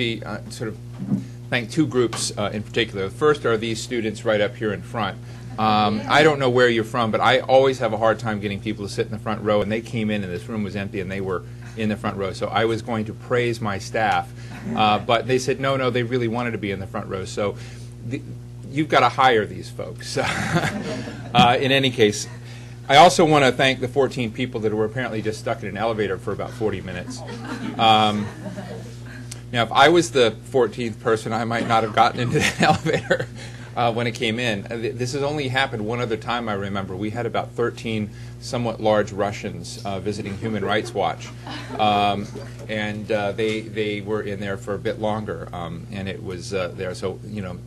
be sort of thank two groups in particular. The first are these students right up here in front. I don't know where you're from, but I always have a hard time getting people to sit in the front row, and they came in and this room was empty and they were in the front row. So I was going to praise my staff, but they said no, they really wanted to be in the front row. So you've got to hire these folks. In any case, I also want to thank the 14 people that were apparently just stuck in an elevator for about 40 minutes. Now, if I was the 14th person, I might not have gotten into the elevator when it came in. This has only happened one other time, I remember. We had about 13 somewhat large Russians visiting Human Rights Watch, and they were in there for a bit longer, and it was there. So, you know,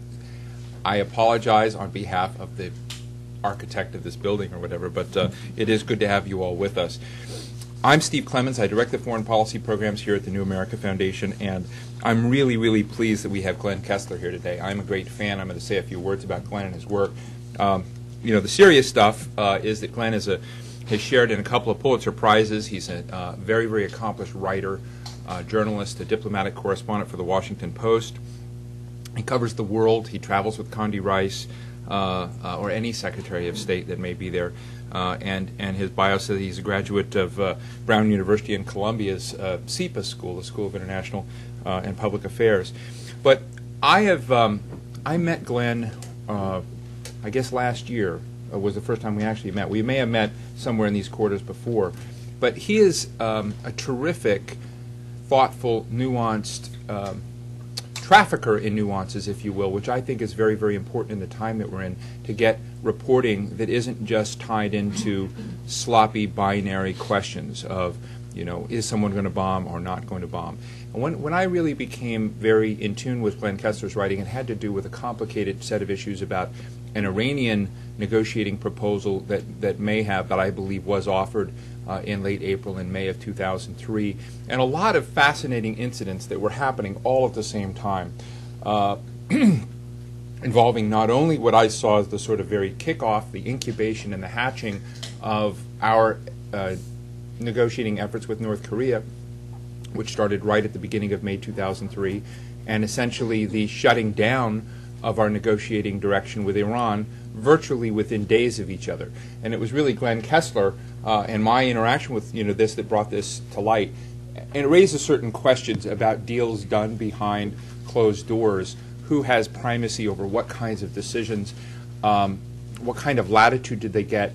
I apologize on behalf of the architect of this building or whatever, but it is good to have you all with us. I'm Steve Clemens. I direct the foreign policy programs here at the New America Foundation, and I'm really, really pleased that we have Glenn Kessler here today. I'm a great fan. I'm going to say a few words about Glenn and his work. You know, the serious stuff is that Glenn has shared in a couple of Pulitzer Prizes. He's a very, very accomplished writer, journalist, a diplomatic correspondent for the Washington Post. He covers the world. He travels with Condi Rice or any Secretary of State that may be there. And his bio says he's a graduate of Brown University and Columbia's SIPA School, the School of International and Public Affairs. But I met Glenn, I guess last year was the first time we actually met. We may have met somewhere in these quarters before. But he is a terrific, thoughtful, nuanced trafficker in nuances, if you will, which I think is very, very important in the time that we're in, to get reporting that isn't just tied into sloppy binary questions of, you know, is someone going to bomb or not going to bomb. And when I really became very in tune with Glenn Kessler's writing, it had to do with a complicated set of issues about an Iranian negotiating proposal that I believe was offered in late April and May of 2003, and a lot of fascinating incidents that were happening all at the same time, involving not only what I saw as the sort of very kickoff, the incubation and the hatching of our negotiating efforts with North Korea, which started right at the beginning of May 2003, and essentially the shutting down of our negotiating direction with Iran virtually within days of each other. And it was really Glenn Kessler and my interaction with this that brought this to light. And it raises certain questions about deals done behind closed doors. Who has primacy over what kinds of decisions? What kind of latitude did they get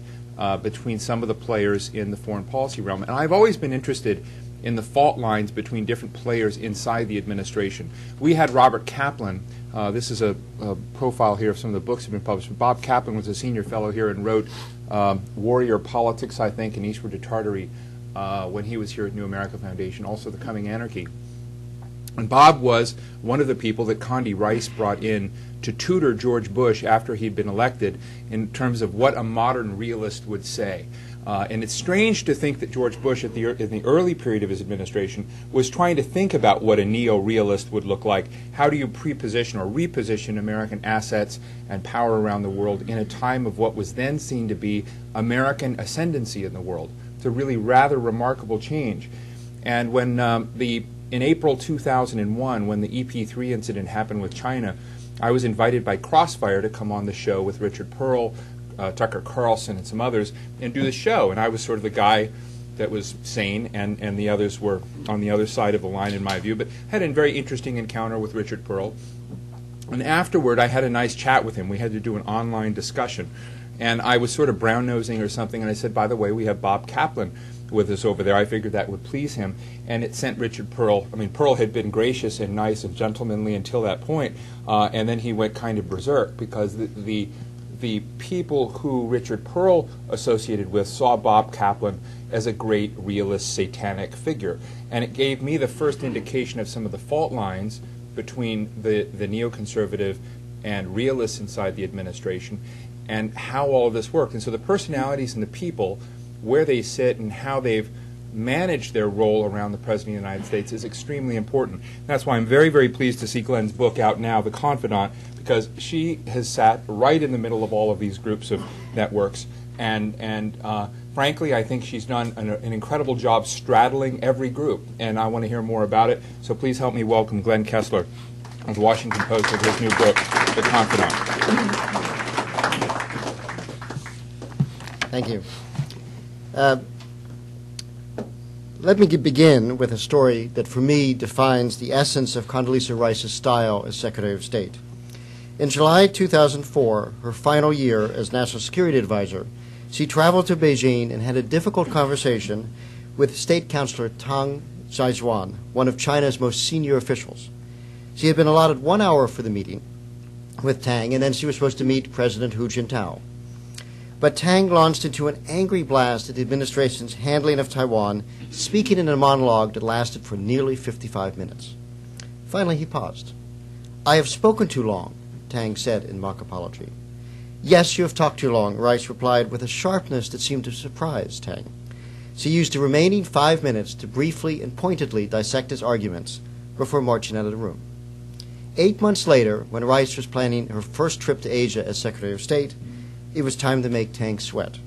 between some of the players in the foreign policy realm? And I've always been interested in the fault lines between different players inside the administration. We had Robert Kaplan. This is a profile here of some of the books that have been published. Bob Kaplan was a senior fellow here and wrote Warrior Politics, I think, and Eastward to Tartary when he was here at New America Foundation, also The Coming Anarchy. And Bob was one of the people that Condi Rice brought in to tutor George Bush after he'd been elected in terms of what a modern realist would say. And it's strange to think that George Bush, in the early period of his administration, was trying to think about what a neo-realist would look like. How do you preposition or reposition American assets and power around the world in a time of what was then seen to be American ascendancy in the world? It's a really rather remarkable change. And when in April 2001, when the EP3 incident happened with China, I was invited by Crossfire to come on the show with Richard Pearl, Tucker Carlson, and some others, and do the show. And I was sort of the guy that was sane, and the others were on the other side of the line, in my view. But I had a very interesting encounter with Richard Pearl. And afterward, I had a nice chat with him. We had to do an online discussion. And I was sort of brown-nosing or something, and I said, by the way, we have Bob Kaplan with us over there. I figured that would please him. And it sent Richard Pearl. I mean, Pearl had been gracious and nice and gentlemanly until that point, and then he went kind of berserk because the people who Richard Pearl associated with saw Bob Kaplan as a great realist satanic figure. And it gave me the first indication of some of the fault lines between the neoconservative and realists inside the administration and how all of this worked. And so the personalities and the people, where they sit and how they've managed their role around the President of the United States is extremely important. That's why I'm very, very pleased to see Glenn's book out now, The Confidant, because she has sat right in the middle of all of these groups of networks And frankly, I think she's done an incredible job straddling every group, and I want to hear more about it. So please help me welcome Glenn Kessler of the Washington Post with his new book, The Confidante. Thank you. Let me begin with a story that, for me, defines the essence of Condoleezza Rice's style as Secretary of State. In July 2004, her final year as National Security Advisor, she traveled to Beijing and had a difficult conversation with State Counselor Tang Zhaizhuan, one of China's most senior officials. She had been allotted 1 hour for the meeting with Tang, and then she was supposed to meet President Hu Jintao. But Tang launched into an angry blast at the administration's handling of Taiwan, speaking in a monologue that lasted for nearly 55 minutes. Finally, he paused. "I have spoken too long," Tang said in mock apology. "Yes, you have talked too long," Rice replied with a sharpness that seemed to surprise Tang. She used the remaining 5 minutes to briefly and pointedly dissect his arguments before marching out of the room. 8 months later, when Rice was planning her first trip to Asia as Secretary of State, it was time to make Tang sweat.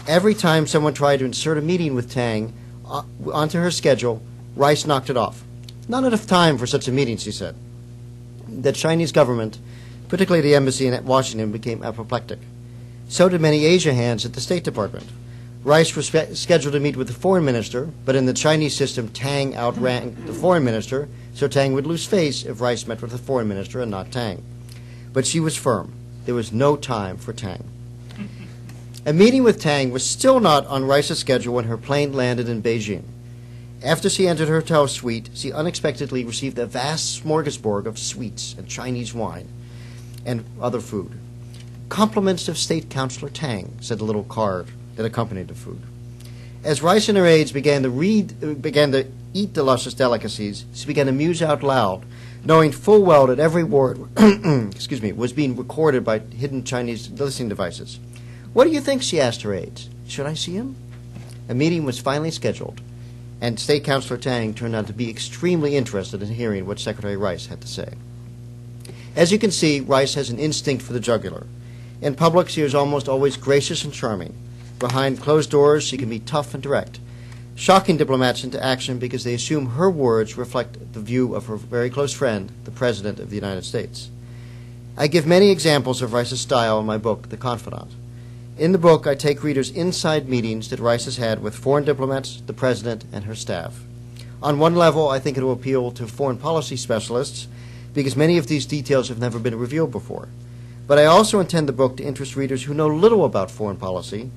Every time someone tried to insert a meeting with Tang onto her schedule, Rice knocked it off. "Not enough time for such a meeting," she said. The Chinese government, particularly the embassy in Washington, became apoplectic. So did many Asia hands at the State Department. Rice was scheduled to meet with the foreign minister, but in the Chinese system, Tang outranked the foreign minister, so Tang would lose face if Rice met with the foreign minister and not Tang. But she was firm. There was no time for Tang. A meeting with Tang was still not on Rice's schedule when her plane landed in Beijing. After she entered her hotel suite, she unexpectedly received a vast smorgasbord of sweets and Chinese wine and other food. "Compliments of State Counselor Tang," said the little card that accompanied the food. As Rice and her aides began to eat the luscious delicacies, she began to muse out loud, knowing full well that every word was being recorded by hidden Chinese listening devices. "What do you think?" she asked her aides. "Should I see him?" A meeting was finally scheduled, and State Counselor Tang turned out to be extremely interested in hearing what Secretary Rice had to say. As you can see, Rice has an instinct for the jugular. In public, she is almost always gracious and charming. Behind closed doors, she can be tough and direct, shocking diplomats into action because they assume her words reflect the view of her very close friend, the President of the United States. I give many examples of Rice's style in my book, The Confidant. In the book, I take readers inside meetings that Rice has had with foreign diplomats, the President, and her staff. On one level, I think it will appeal to foreign policy specialists because many of these details have never been revealed before. But I also intend the book to interest readers who know little about foreign policy,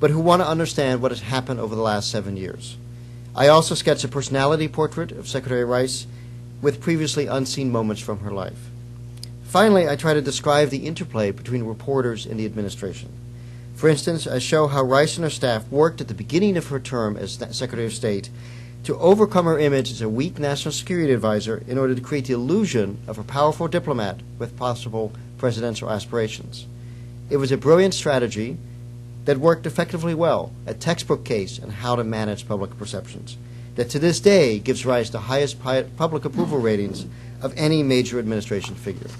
but who want to understand what has happened over the last 7 years. I also sketch a personality portrait of Secretary Rice with previously unseen moments from her life. Finally, I try to describe the interplay between reporters and the administration. For instance, I show how Rice and her staff worked at the beginning of her term as Secretary of State to overcome her image as a weak national security advisor in order to create the illusion of a powerful diplomat with possible presidential aspirations. It was a brilliant strategy that worked effectively well, a textbook case on how to manage public perceptions, that to this day gives Rice the highest public approval ratings of any major administration figure.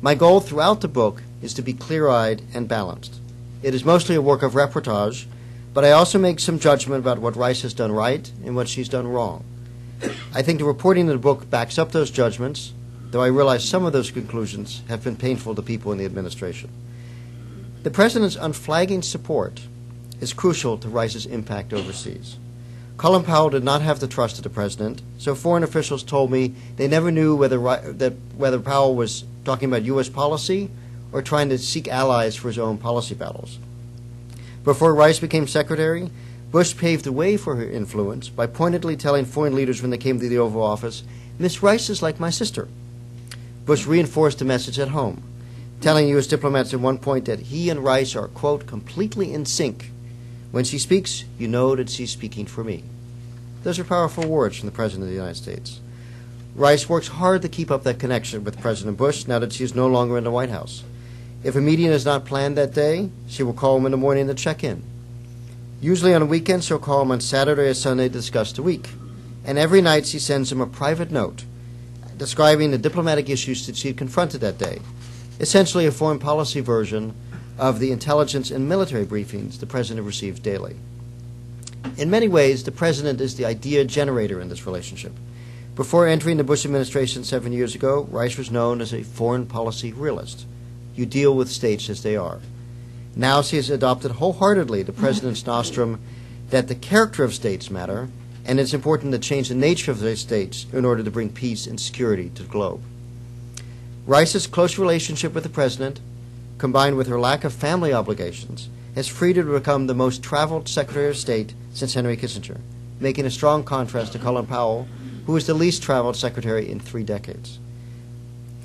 My goal throughout the book is to be clear-eyed and balanced. It is mostly a work of reportage, but I also make some judgment about what Rice has done right and what she's done wrong. I think the reporting in the book backs up those judgments, though I realize some of those conclusions have been painful to people in the administration. The President's unflagging support is crucial to Rice's impact overseas. Colin Powell did not have the trust of the President, so foreign officials told me they never knew whether Powell was talking about U.S. policy or trying to seek allies for his own policy battles. Before Rice became Secretary, Bush paved the way for her influence by pointedly telling foreign leaders when they came to the Oval Office, "Miss Rice is like my sister." Bush reinforced the message at home, telling U.S. diplomats at one point that he and Rice are, quote, completely in sync. When she speaks, you know that she's speaking for me. Those are powerful words from the President of the United States. Rice works hard to keep up that connection with President Bush now that she is no longer in the White House. If a meeting is not planned that day, she will call him in the morning to check in. Usually on weekends, she'll call him on Saturday or Sunday to discuss the week. And every night she sends him a private note describing the diplomatic issues that she had confronted that day, essentially a foreign policy version of the intelligence and military briefings the President receives daily. In many ways, the President is the idea generator in this relationship. Before entering the Bush administration 7 years ago, Rice was known as a foreign policy realist. You deal with states as they are. Now she has adopted wholeheartedly the President's nostrum that the character of states matter, and it's important to change the nature of those states in order to bring peace and security to the globe. Rice's close relationship with the President, combined with her lack of family obligations, has freed her to become the most traveled Secretary of State since Henry Kissinger, making a strong contrast to Colin Powell, who was the least traveled secretary in 3 decades.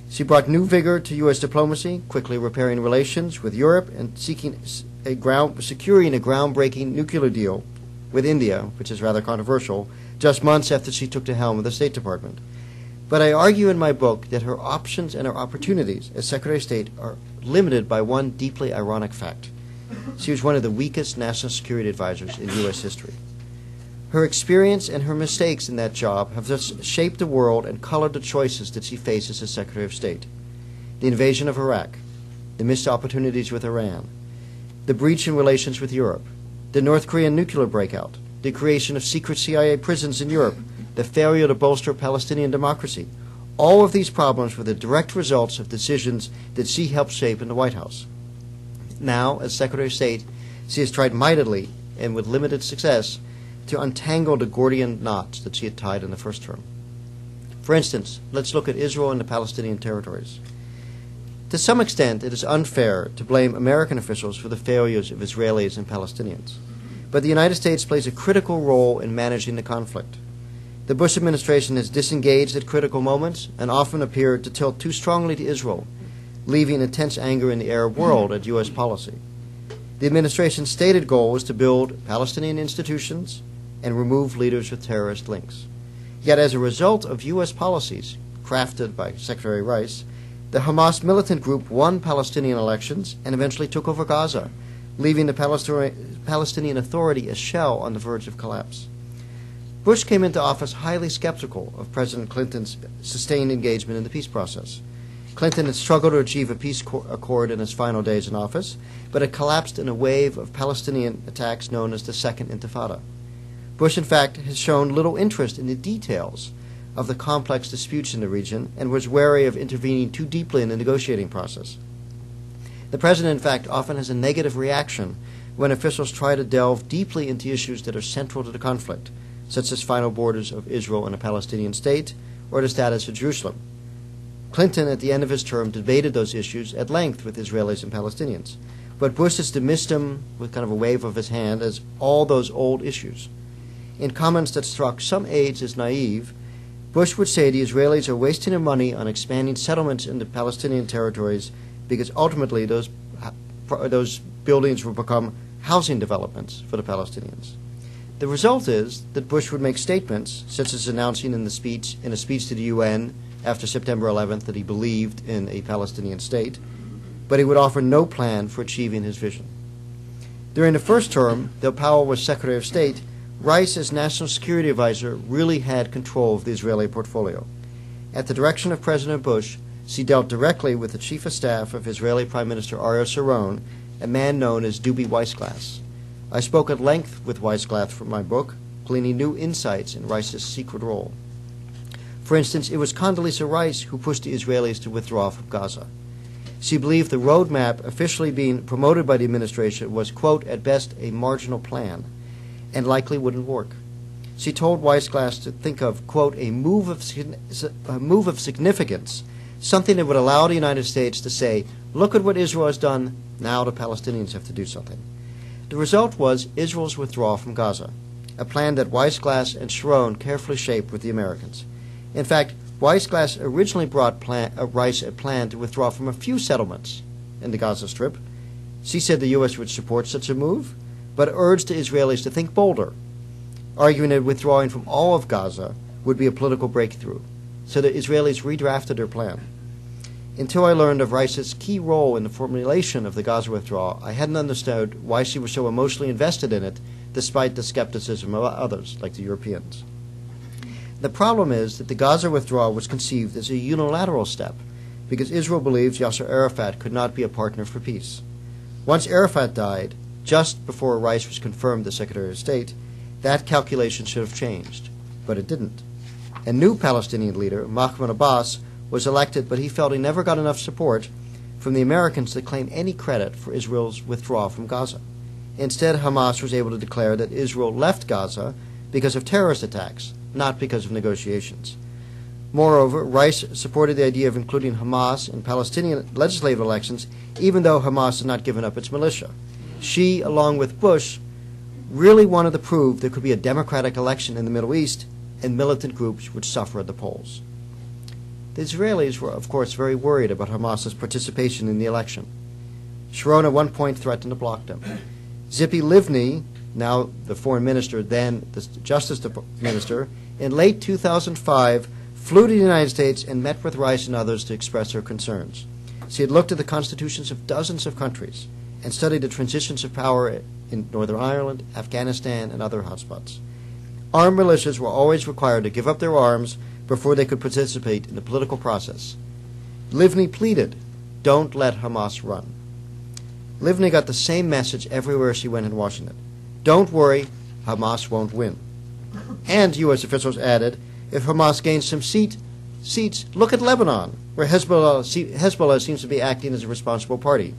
She brought new vigor to U.S. diplomacy, quickly repairing relations with Europe and securing a groundbreaking nuclear deal with India, which is rather controversial, just months after she took the helm of the State Department. But I argue in my book that her options and her opportunities as Secretary of State are limited by one deeply ironic fact. She was one of the weakest national security advisors in U.S. history. Her experience and her mistakes in that job have thus shaped the world and colored the choices that she faces as Secretary of State. The invasion of Iraq, the missed opportunities with Iran, the breach in relations with Europe, the North Korean nuclear breakout, the creation of secret CIA prisons in Europe, the failure to bolster Palestinian democracy. All of these problems were the direct results of decisions that she helped shape in the White House. Now, as Secretary of State, she has tried mightily, and with limited success, to untangle the Gordian knots that she had tied in the first term. For instance, let's look at Israel and the Palestinian territories. To some extent, it is unfair to blame American officials for the failures of Israelis and Palestinians. But the United States plays a critical role in managing the conflict. The Bush administration has disengaged at critical moments and often appeared to tilt too strongly to Israel, leaving intense anger in the Arab world at U.S. policy. The administration's stated goal was to build Palestinian institutions and remove leaders with terrorist links. Yet as a result of U.S. policies crafted by Secretary Rice, the Hamas militant group won Palestinian elections and eventually took over Gaza, leaving the Palestinian Authority a shell on the verge of collapse. Bush came into office highly skeptical of President Clinton's sustained engagement in the peace process. Clinton had struggled to achieve a peace accord in his final days in office, but it collapsed in a wave of Palestinian attacks known as the Second Intifada. Bush, in fact, has shown little interest in the details of the complex disputes in the region and was wary of intervening too deeply in the negotiating process. The President, in fact, often has a negative reaction when officials try to delve deeply into issues that are central to the conflict, such as final borders of Israel and a Palestinian state or the status of Jerusalem. Clinton, at the end of his term, debated those issues at length with Israelis and Palestinians, but Bush has dismissed them with kind of a wave of his hand as all those old issues. In comments that struck some aides as naive, Bush would say the Israelis are wasting their money on expanding settlements in the Palestinian territories because ultimately those buildings will become housing developments for the Palestinians. The result is that Bush would make statements, such as announcing in a speech to the UN after September 11th that he believed in a Palestinian state, but he would offer no plan for achieving his vision. During the first term, though Powell was Secretary of State, Rice, as National Security Advisor, really had control of the Israeli portfolio. At the direction of President Bush, she dealt directly with the Chief of Staff of Israeli Prime Minister Ariel Sharon, a man known as Dubi Weissglass. I spoke at length with Weissglass for my book, gleaning new insights in Rice's secret role. For instance, it was Condoleezza Rice who pushed the Israelis to withdraw from Gaza. She believed the roadmap officially being promoted by the administration was, quote, at best a marginal plan, and likely wouldn't work. She told Weissglass to think of, quote, a move of significance, something that would allow the United States to say, look at what Israel has done, now the Palestinians have to do something. The result was Israel's withdrawal from Gaza, a plan that Weissglass and Sharon carefully shaped with the Americans. In fact, Weissglass originally brought Rice a plan to withdraw from a few settlements in the Gaza Strip. She said the U.S. would support such a move, but urged the Israelis to think bolder, arguing that withdrawing from all of Gaza would be a political breakthrough. So the Israelis redrafted their plan. Until I learned of Rice's key role in the formulation of the Gaza withdrawal, I hadn't understood why she was so emotionally invested in it, despite the skepticism of others, like the Europeans. The problem is that the Gaza withdrawal was conceived as a unilateral step, because Israel believes Yasser Arafat could not be a partner for peace. Once Arafat died, just before Rice was confirmed as Secretary of State, that calculation should have changed, but it didn't. A new Palestinian leader, Mahmoud Abbas, was elected, but he felt he never got enough support from the Americans to claim any credit for Israel's withdrawal from Gaza. Instead, Hamas was able to declare that Israel left Gaza because of terrorist attacks, not because of negotiations. Moreover, Rice supported the idea of including Hamas in Palestinian legislative elections, even though Hamas had not given up its militia. She, along with Bush, really wanted to prove there could be a democratic election in the Middle East and militant groups would suffer at the polls. The Israelis were, of course, very worried about Hamas's participation in the election. Sharon at one point threatened to block them. Tzipi Livni, now the foreign minister, then the justice minister, in late 2005 flew to the United States and met with Rice and others to express her concerns. She had looked at the constitutions of dozens of countries and studied the transitions of power in Northern Ireland, Afghanistan, and other hotspots. Armed militias were always required to give up their arms before they could participate in the political process. Livni pleaded, "Don't let Hamas run." Livni got the same message everywhere she went in Washington. Don't worry, Hamas won't win. And U.S. officials added, if Hamas gains some seats, look at Lebanon, where Hezbollah seems to be acting as a responsible party.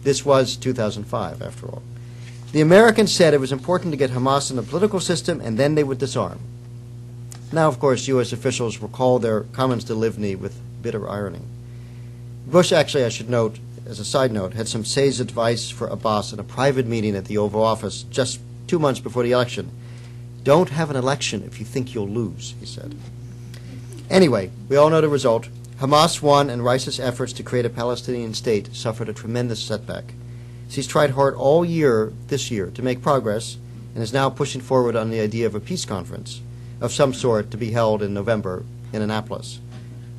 This was 2005, after all. The Americans said it was important to get Hamas in the political system, and then they would disarm. Now, of course, U.S. officials recall their comments to Livni with bitter irony. Bush, actually, I should note, as a side note, had some sage advice for Abbas in a private meeting at the Oval Office just 2 months before the election. Don't have an election if you think you'll lose, he said. Anyway, we all know the result. Hamas won, and Rice's efforts to create a Palestinian state suffered a tremendous setback. She's tried hard all year, this year, to make progress, and is now pushing forward on the idea of a peace conference of some sort to be held in November in Annapolis.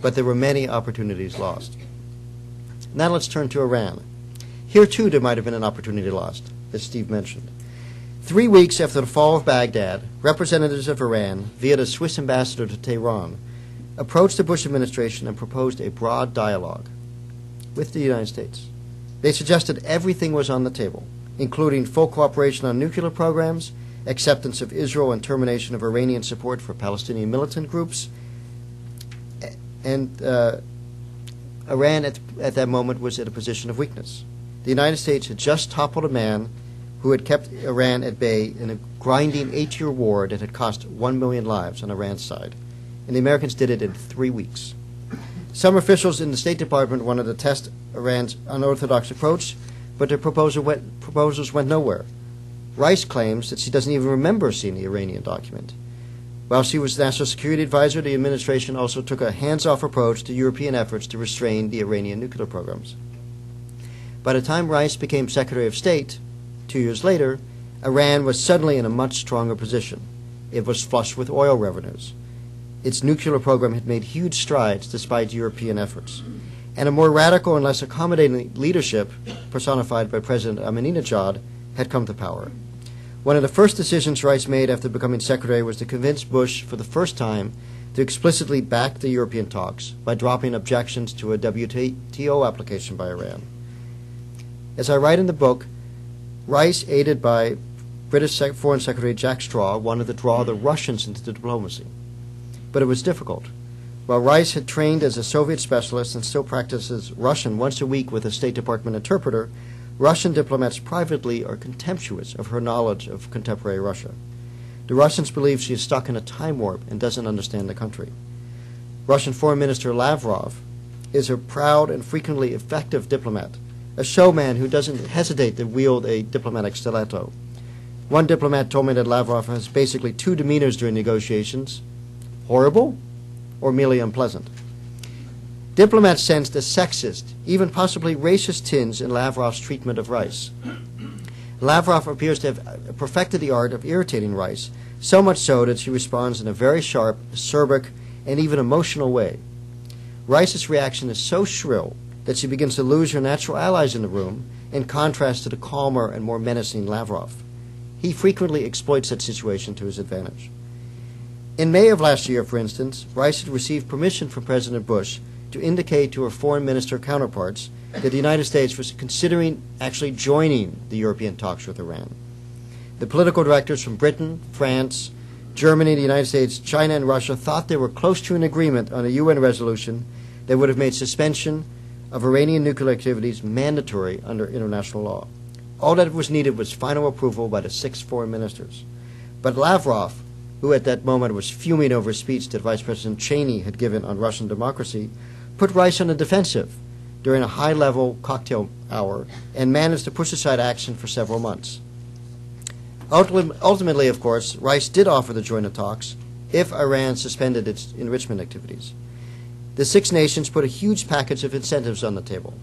But there were many opportunities lost. Now let's turn to Iran. Here, too, there might have been an opportunity lost, as Steve mentioned. 3 weeks after the fall of Baghdad, representatives of Iran, via the Swiss ambassador to Tehran, approached the Bush administration and proposed a broad dialogue with the United States. They suggested everything was on the table, including full cooperation on nuclear programs, acceptance of Israel and termination of Iranian support for Palestinian militant groups, and Iran at that moment was at a position of weakness. The United States had just toppled a man who had kept Iran at bay in a grinding 8-year war that had cost 1 million lives on Iran's side, and the Americans did it in 3 weeks. Some officials in the State Department wanted to test Iran's unorthodox approach, but their proposals went nowhere. Rice claims that she doesn't even remember seeing the Iranian document. While she was National Security Advisor, the administration also took a hands-off approach to European efforts to restrain the Iranian nuclear programs. By the time Rice became Secretary of State, 2 years later, Iran was suddenly in a much stronger position. It was flush with oil revenues. Its nuclear program had made huge strides despite European efforts. And a more radical and less accommodating leadership, personified by President Ahmadinejad, had come to power. One of the first decisions Rice made after becoming secretary was to convince Bush for the first time to explicitly back the European talks by dropping objections to a WTO application by Iran. As I write in the book, Rice, aided by British Foreign Secretary Jack Straw, wanted to draw the Russians into diplomacy. But it was difficult. While Rice had trained as a Soviet specialist and still practices Russian once a week with a State Department interpreter, Russian diplomats privately are contemptuous of her knowledge of contemporary Russia. The Russians believe she is stuck in a time warp and doesn't understand the country. Russian Foreign Minister Lavrov is a proud and frequently effective diplomat, a showman who doesn't hesitate to wield a diplomatic stiletto. One diplomat told me that Lavrov has basically 2 demeanors during negotiations: horrible or merely unpleasant. Diplomats sensed a sexist, even possibly racist tinge in Lavrov's treatment of Rice. Lavrov appears to have perfected the art of irritating Rice, so much so that she responds in a very sharp, acerbic, and even emotional way. Rice's reaction is so shrill that she begins to lose her natural allies in the room, in contrast to the calmer and more menacing Lavrov. He frequently exploits that situation to his advantage. In May of last year, for instance, Rice had received permission from President Bush to indicate to her foreign minister counterparts that the United States was considering actually joining the European talks with Iran. The political directors from Britain, France, Germany, the United States, China, and Russia thought they were close to an agreement on a UN resolution that would have made suspension of Iranian nuclear activities mandatory under international law. All that was needed was final approval by the 6 foreign ministers. But Lavrov, who at that moment was fuming over a speech that Vice President Cheney had given on Russian democracy, put Rice on the defensive during a high-level cocktail hour and managed to push aside action for several months. Ultimately, of course, Rice did offer to join the talks if Iran suspended its enrichment activities. The 6 nations put a huge package of incentives on the table.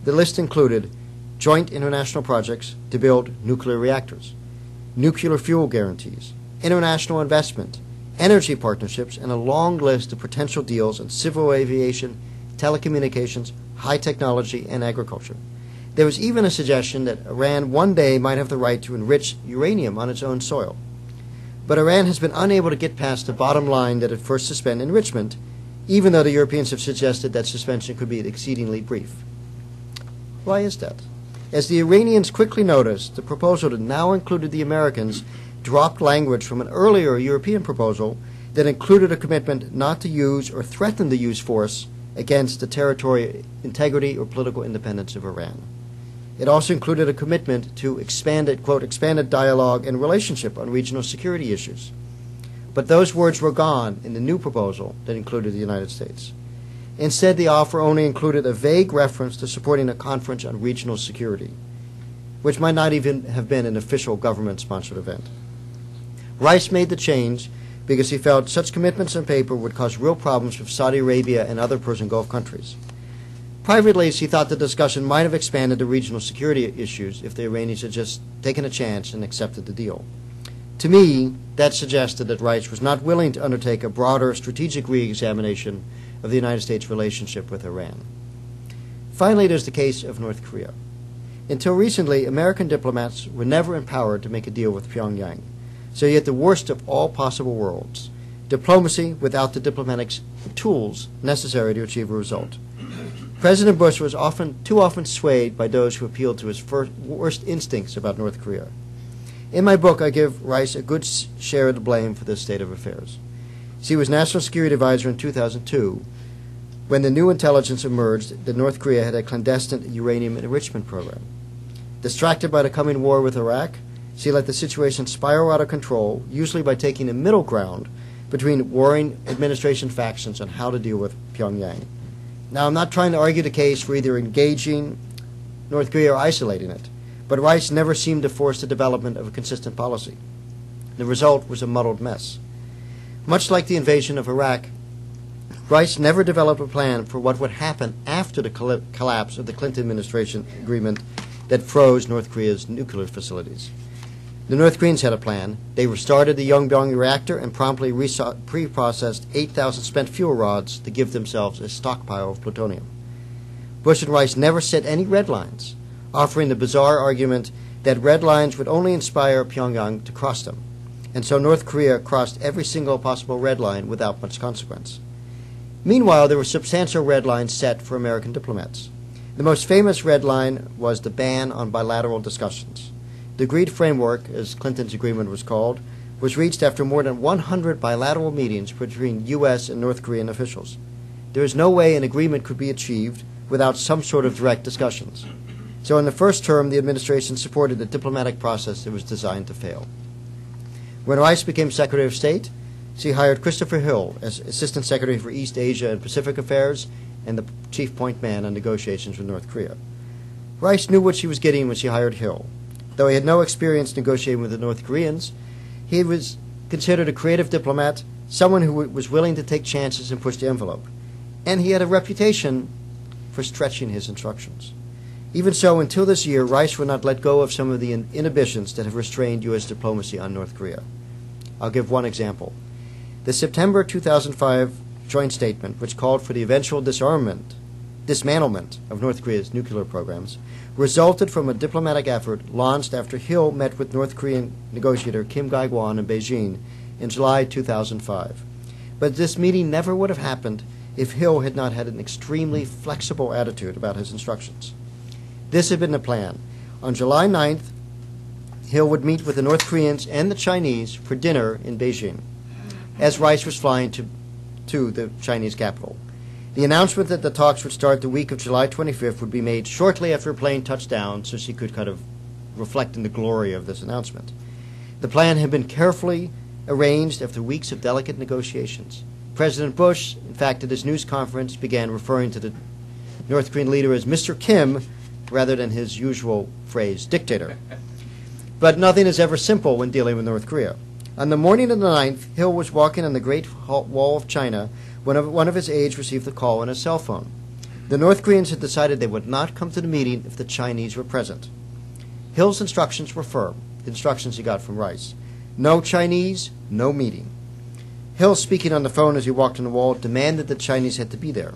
The list included joint international projects to build nuclear reactors, nuclear fuel guarantees, international investment, energy partnerships, and a long list of potential deals in civil aviation, telecommunications, high technology, and agriculture. There was even a suggestion that Iran one day might have the right to enrich uranium on its own soil. But Iran has been unable to get past the bottom line that it first suspend enrichment, even though the Europeans have suggested that suspension could be exceedingly brief. Why is that? As the Iranians quickly noticed, the proposal that now included the Americans dropped language from an earlier European proposal that included a commitment not to use or threaten to use force against the territorial integrity or political independence of Iran. It also included a commitment to expanded dialogue and relationship on regional security issues. But those words were gone in the new proposal that included the United States. Instead, the offer only included a vague reference to supporting a conference on regional security, which might not even have been an official government-sponsored event. Rice made the change because he felt such commitments on paper would cause real problems with Saudi Arabia and other Persian Gulf countries. Privately, he thought the discussion might have expanded to regional security issues if the Iranians had just taken a chance and accepted the deal. To me, that suggested that Rice was not willing to undertake a broader strategic re-examination of the United States' relationship with Iran. Finally, there's the case of North Korea. Until recently, American diplomats were never empowered to make a deal with Pyongyang. So you had the worst of all possible worlds, diplomacy without the diplomatic tools necessary to achieve a result. President Bush was too often swayed by those who appealed to his worst instincts about North Korea. In my book, I give Rice a good share of the blame for this state of affairs. He was National Security Advisor in 2002 when the new intelligence emerged that North Korea had a clandestine uranium enrichment program. Distracted by the coming war with Iraq, she let the situation spiral out of control, usually by taking a middle ground between warring administration factions on how to deal with Pyongyang. Now, I'm not trying to argue the case for either engaging North Korea or isolating it, but Rice never seemed to force the development of a consistent policy. The result was a muddled mess. Much like the invasion of Iraq, Rice never developed a plan for what would happen after the collapse of the Clinton administration agreement that froze North Korea's nuclear facilities. The North Koreans had a plan. They restarted the Yongbyon reactor and promptly pre-processed 8,000 spent fuel rods to give themselves a stockpile of plutonium. Bush and Rice never set any red lines, offering the bizarre argument that red lines would only inspire Pyongyang to cross them. And so North Korea crossed every single possible red line without much consequence. Meanwhile, there were substantial red lines set for American diplomats. The most famous red line was the ban on bilateral discussions. The agreed framework, as Clinton's agreement was called, was reached after more than 100 bilateral meetings between U.S. and North Korean officials. There is no way an agreement could be achieved without some sort of direct discussions. So in the first term, the administration supported a diplomatic process that was designed to fail. When Rice became Secretary of State, she hired Christopher Hill as Assistant Secretary for East Asia and Pacific Affairs and the chief point man on negotiations with North Korea. Rice knew what she was getting when she hired Hill. Though he had no experience negotiating with the North Koreans, he was considered a creative diplomat, someone who was willing to take chances and push the envelope. And he had a reputation for stretching his instructions. Even so, until this year, Rice would not let go of some of the inhibitions that have restrained U.S. diplomacy on North Korea. I'll give one example. The September 2005 joint statement, which called for the eventual dismantlement of North Korea's nuclear programs, resulted from a diplomatic effort launched after Hill met with North Korean negotiator Kim Gae-kwon in Beijing in July 2005. But this meeting never would have happened if Hill had not had an extremely flexible attitude about his instructions. This had been the plan. On July 9th, Hill would meet with the North Koreans and the Chinese for dinner in Beijing, as Rice was flying to the Chinese capital. The announcement that the talks would start the week of July 25th would be made shortly after a plane touched down, so she could kind of reflect in the glory of this announcement. The plan had been carefully arranged after weeks of delicate negotiations. President Bush, in fact, at his news conference, began referring to the North Korean leader as Mr. Kim rather than his usual phrase, dictator. But nothing is ever simple when dealing with North Korea. On the morning of the 9th, Hill was walking on the Great Wall of China when one of his aides received a call on his cell phone. The North Koreans had decided they would not come to the meeting if the Chinese were present. Hill's instructions were firm, the instructions he got from Rice. No Chinese, no meeting. Hill, speaking on the phone as he walked on the wall, demanded that the Chinese had to be there.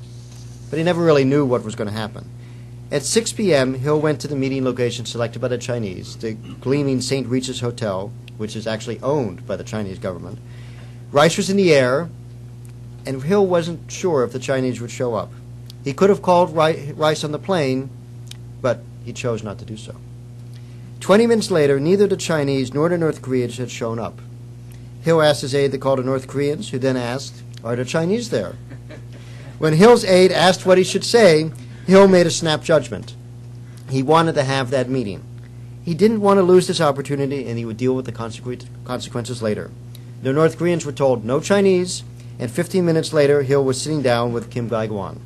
But he never really knew what was going to happen. At 6 p.m., Hill went to the meeting location selected by the Chinese, the gleaming St. Regis Hotel, which is actually owned by the Chinese government. Rice was in the air, and Hill wasn't sure if the Chinese would show up. He could have called Rice on the plane, but he chose not to do so. 20 minutes later, neither the Chinese nor the North Koreans had shown up. Hill asked his aide to call the North Koreans, who then asked, "Are the Chinese there?" When Hill's aide asked what he should say, Hill made a snap judgment. He wanted to have that meeting. He didn't want to lose this opportunity, and he would deal with the consequences later. The North Koreans were told no Chinese, and 15 minutes later, Hill was sitting down with Kim Dae-gwan.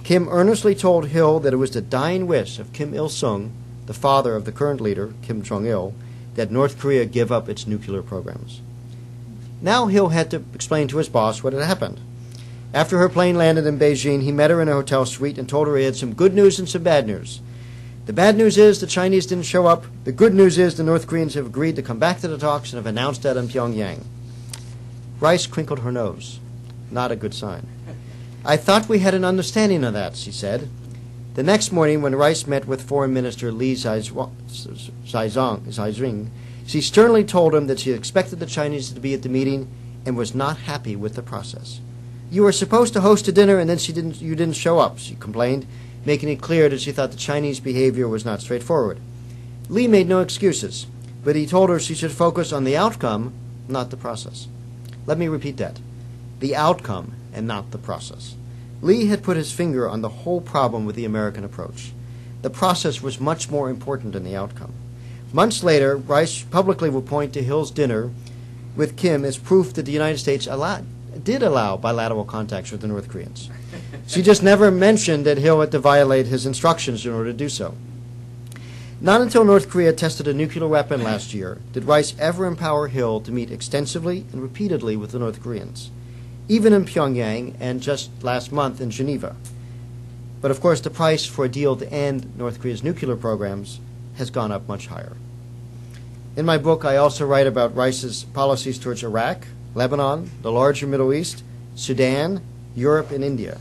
Kim earnestly told Hill that it was the dying wish of Kim Il-sung, the father of the current leader, Kim Jong-il, that North Korea give up its nuclear programs. Now Hill had to explain to his boss what had happened. After her plane landed in Beijing, he met her in a hotel suite and told her he had some good news and some bad news. The bad news is the Chinese didn't show up. The good news is the North Koreans have agreed to come back to the talks and have announced that in Pyongyang. Rice crinkled her nose. Not a good sign. "I thought we had an understanding of that," she said. The next morning, when Rice met with Foreign Minister Li Zhaizing, she sternly told him that she expected the Chinese to be at the meeting and was not happy with the process. "You were supposed to host a dinner and then you didn't show up," she complained, making it clear that she thought the Chinese behavior was not straightforward. Li made no excuses, but he told her she should focus on the outcome, not the process. Let me repeat that. The outcome and not the process. Li had put his finger on the whole problem with the American approach. The process was much more important than the outcome. Months later, Rice publicly would point to Hill's dinner with Kim as proof that the United States did allow bilateral contacts with the North Koreans. She just never mentioned that Hill had to violate his instructions in order to do so. Not until North Korea tested a nuclear weapon last year did Rice ever empower Hill to meet extensively and repeatedly with the North Koreans, even in Pyongyang and just last month in Geneva. But of course, the price for a deal to end North Korea's nuclear programs has gone up much higher. In my book, I also write about Rice's policies towards Iraq, Lebanon, the larger Middle East, Sudan, Europe, and India.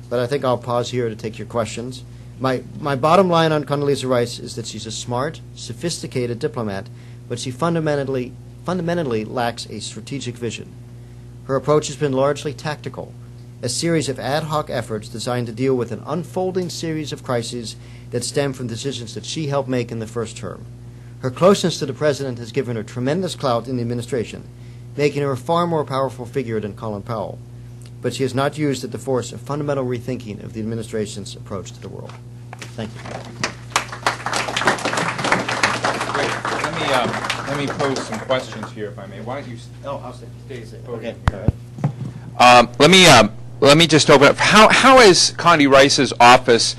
But I think I'll pause here to take your questions. My bottom line on Condoleezza Rice is that she's a smart, sophisticated diplomat, but she fundamentally lacks a strategic vision. Her approach has been largely tactical, a series of ad hoc efforts designed to deal with an unfolding series of crises that stem from decisions that she helped make in the first term. Her closeness to the president has given her tremendous clout in the administration, making her a far more powerful figure than Colin Powell. But she has not used it to force a fundamental rethinking of the administration's approach to the world. Thank you. Great. Let me pose some questions here, if I may. Why don't you? I'll stay. Okay. All right. Let me just open up. How is Condi Rice's office?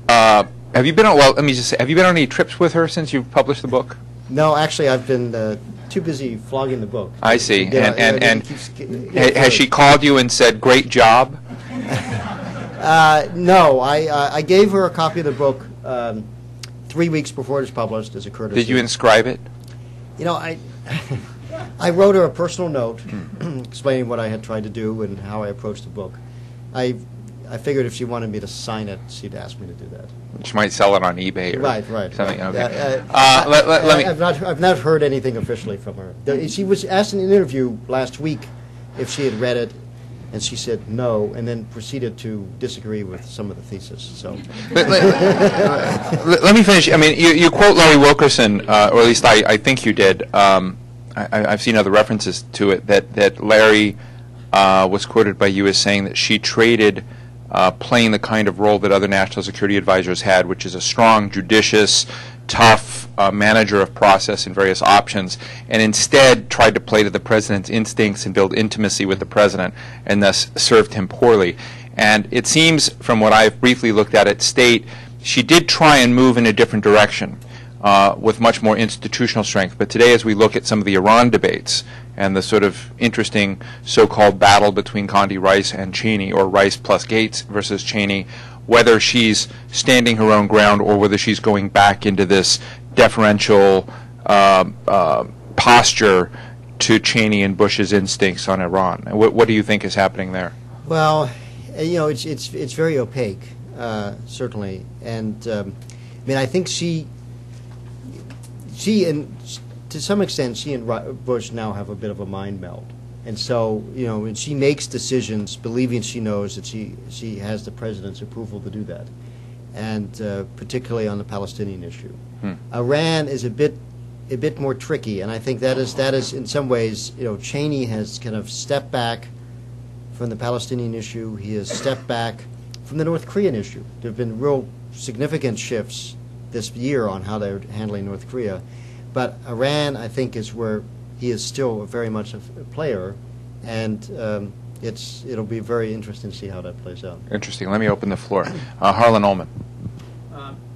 Have you been on? Well, let me just say, have you been on any trips with her since you've published the book? No, actually, I've been too busy flogging the book. I see. And has she called you and said, "Great job"? No, I gave her a copy of the book 3 weeks before it was published as a courtesy. Did you inscribe it? You know, I wrote her a personal note explaining what I had tried to do and how I approached the book. I figured if she wanted me to sign it, she'd ask me to do that. She might sell it on eBay or right. something. Okay. I've not heard anything officially from her. She was asked in an interview last week if she had read it, And she said no, and then proceeded to disagree with some of the thesis. So, let me finish. I mean, you quote Larry Wilkerson, or at least I think you did. I've seen other references to it that Larry was quoted by you as saying that she traded playing the kind of role that other national security advisors had, which is a strong, judicious, tough manager of process and various options, and instead tried to play to the president's instincts and build intimacy with the president, and thus served him poorly. And it seems, from what I've briefly looked at State, she did try and move in a different direction with much more institutional strength. But today, as we look at some of the Iran debates and the sort of interesting so-called battle between Condi Rice and Cheney, or Rice plus Gates versus Cheney, whether she's standing her own ground or whether she's going back into this deferential posture to Cheney and Bush's instincts on Iran. What do you think is happening there? well, it's very opaque, certainly, and I mean, I think she and to some extent she and Bush now have a bit of a mind meld. And so, when she makes decisions, believing she knows that she has the president's approval to do that, and particularly on the Palestinian issue. Iran is a bit more tricky, and I think that is in some ways, Cheney has kind of stepped back from the Palestinian issue. He has stepped back from the North Korean issue. There have been real significant shifts this year on how they're handling North Korea, but Iran, I think, is where he is still very much a player, and it'll be very interesting to see how that plays out. Interesting. Let me open the floor. Harlan Ullman.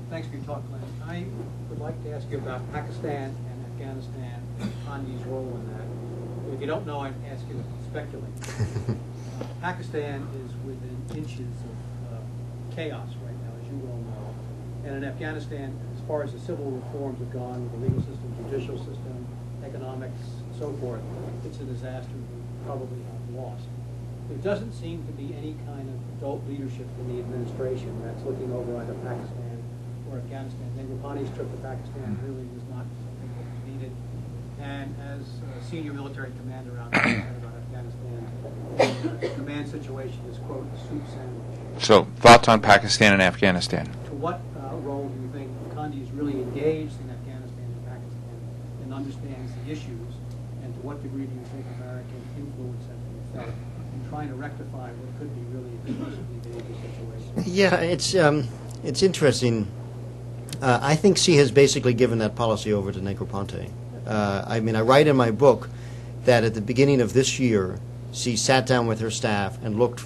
Thanks for your talk, Glenn. I would like to ask you about Pakistan and Afghanistan and Condi's role in that. If you don't know, I'd ask you to speculate. Pakistan is within inches of chaos right now, as you well know. And in Afghanistan, as far as the civil reforms have gone with the legal system, judicial system, economics, and so forth, it's a disaster we probably have lost. There doesn't seem to be any kind of adult leadership in the administration that's looking over either Pakistan or Afghanistan. Negroponte's trip to Pakistan really was not something that was needed. And as a senior military commander out there about Afghanistan, the command situation is, quote, a soup sandwich. So, thoughts on Pakistan and Afghanistan? To what role do you think Condi is really engaged in Afghanistan and Pakistan and understands the issues, and to what degree do you think American influence has been felt in trying to rectify what could be really a explosively dangerous situation? Yeah, it's interesting. I think she has basically given that policy over to Negroponte. I mean, I write in my book that at the beginning of this year, she sat down with her staff and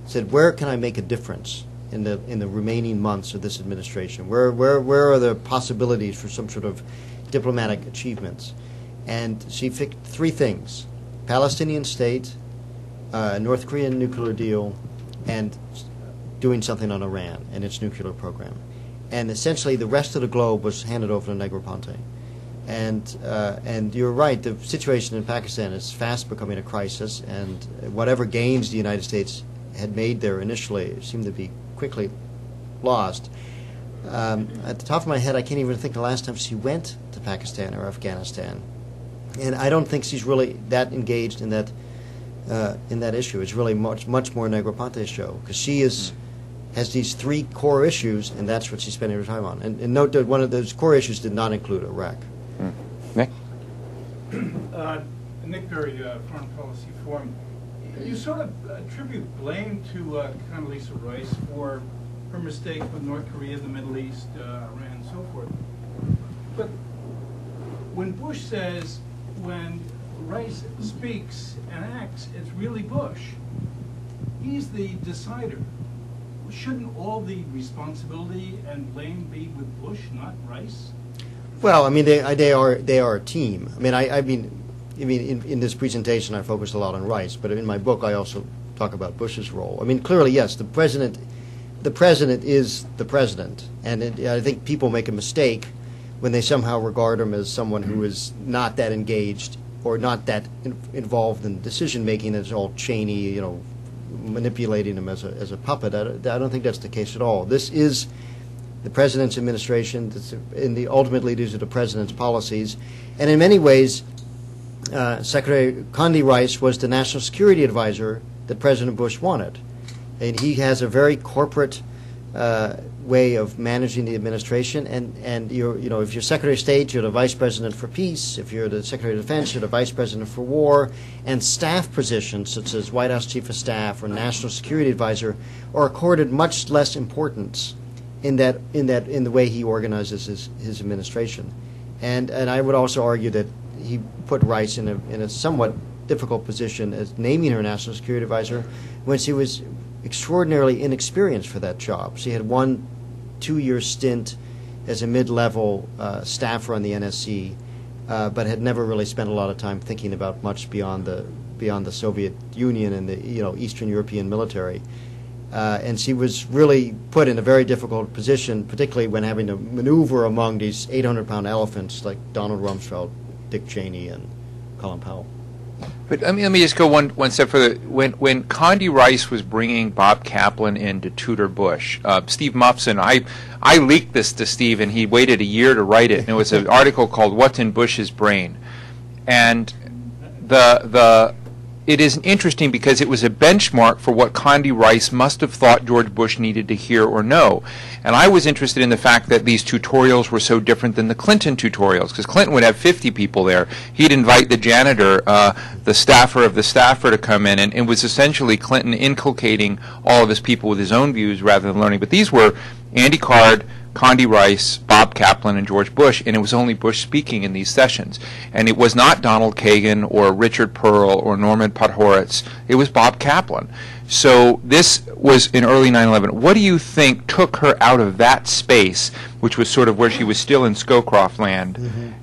said, where can I make a difference in the remaining months of this administration? Where are the possibilities for some sort of diplomatic achievements? And she picked three things: Palestinian state, North Korean nuclear deal, and doing something on Iran and its nuclear program. And essentially the rest of the globe was handed over to Negroponte. And you're right, the situation in Pakistan is fast becoming a crisis, and whatever gains the United States had made there initially seem to be quickly lost. At the top of my head, I can't even think the last time she went to Pakistan or Afghanistan. And I don't think she's really that engaged in that issue. It's really much more Negroponte's show, because she has these three core issues, and that's what she's spending her time on. And note that one of those core issues did not include Iraq. Nick? Nick Perry, Foreign Policy Forum. You sort of attribute blame to Condoleezza Rice for her mistake with North Korea, the Middle East, Iran, and so forth. But when Bush says, when Rice speaks and acts, it's really Bush, he's the decider. Shouldn't all the responsibility and blame be with Bush, not Rice? Well, I mean, they are a team. I mean, in this presentation, I focused a lot on Rice, but in my book, I also talk about Bush's role. I mean, clearly, yes, the president is the president, and I think people make a mistake when they somehow regard him as someone who is not that engaged or not that involved in decision making. It's all Cheney, manipulating him as a puppet. I don't think that's the case at all. This is the president's administration, and ultimately these are the president's policies. And in many ways, Secretary Condi Rice was the national security advisor that President Bush wanted. And he has a very corporate way of managing the administration. And if you're Secretary of State, you're the Vice President for Peace. If you're the Secretary of Defense, you're the Vice President for War. And staff positions such as White House Chief of Staff or National Security Advisor are accorded much less importance in the way he organizes his administration. And I would also argue that he put Rice in a somewhat difficult position as naming her National Security Advisor when she was extraordinarily inexperienced for that job. She had 1-2 year stint as a mid-level staffer on the NSC, but had never really spent a lot of time thinking about much beyond the Soviet Union and the Eastern European military. And she was really put in a very difficult position, particularly when having to maneuver among these 800-pound elephants like Donald Rumsfeld, Dick Cheney, and Colin Powell. But let me just go one step further. When Condi Rice was bringing Bob Kaplan in to tutor Bush, Steve Mufson, I leaked this to Steve, and he waited a year to write it. And it was an article called "What's in Bush's Brain," and it is interesting because it was a benchmark for what Condi Rice must have thought George Bush needed to hear or know. And I was interested in the fact that these tutorials were so different than the Clinton tutorials, because Clinton would have 50 people there. He'd invite the janitor, the staffer of the staffer, to come in, and it was essentially Clinton inculcating all of his people with his own views rather than learning. But these were Andy Card, Condi Rice, Bob Kaplan, and George Bush, and it was only Bush speaking in these sessions. And it was not Donald Kagan or Richard Pearl or Norman Podhoretz. It was Bob Kaplan. So this was in early 9/11. What do you think took her out of that space, which was sort of where she was still in Scowcroft land,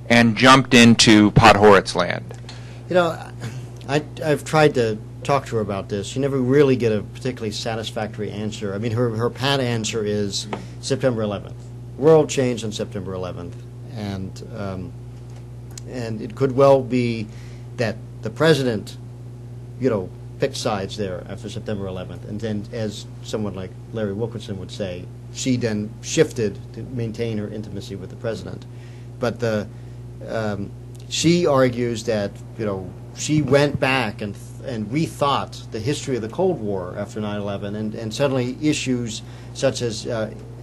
and jumped into Podhoretz land? I've tried to talk to her about this. You never really get a particularly satisfactory answer. I mean, her pat answer is September 11th. World changed on September 11th, and it could well be that the president, picked sides there after September 11th, and then, as someone like Larry Wilkinson would say, she then shifted to maintain her intimacy with the president. But she argues that she went back and rethought the history of the Cold War after 9/11, and suddenly issues such as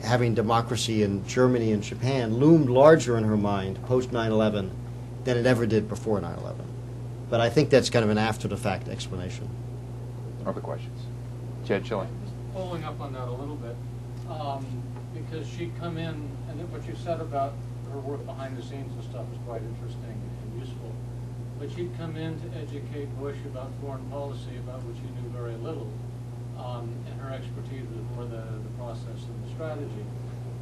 having democracy in Germany and Japan loomed larger in her mind post 9/11 than it ever did before 9/11. But I think that's kind of an after-the-fact explanation. Other questions? Jed Schilling. Following up on that a little bit, because she'd come in, and what you said about her work behind the scenes and stuff is quite interesting and useful. But she'd come in to educate Bush about foreign policy, about which he knew very little, and her expertise was more the process and the strategy.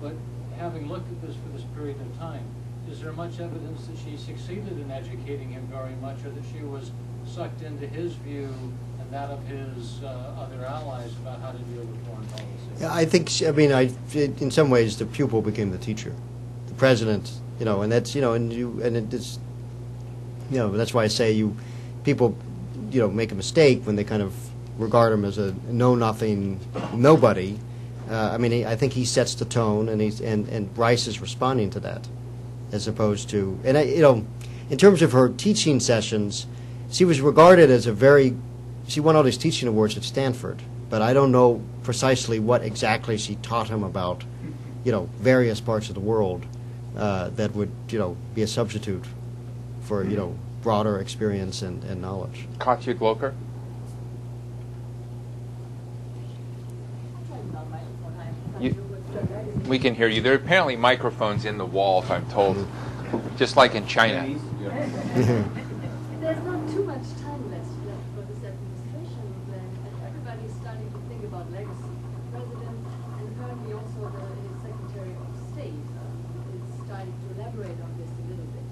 But having looked at this for this period of time, is there much evidence that she succeeded in educating him very much, or that she was sucked into his view and that of his other allies about how to deal with foreign policy? Yeah, I think, in some ways, the pupil became the teacher. The president, and that's, that's why I say people, make a mistake when they kind of regard him as a know-nothing nobody. I think he sets the tone, and Rice is responding to that, as opposed to, in terms of her teaching sessions, she was regarded as she won all these teaching awards at Stanford, but I don't know precisely what exactly she taught him about, various parts of the world that would, be a substitute for, broader experience and knowledge. Katya Gloker? We can hear you. There are apparently microphones in the wall, if I'm told, just like in China. There's not too much time left for this administration, and everybody's starting to think about legacy. The president, and currently also his Secretary of State, is starting to elaborate on this a little bit.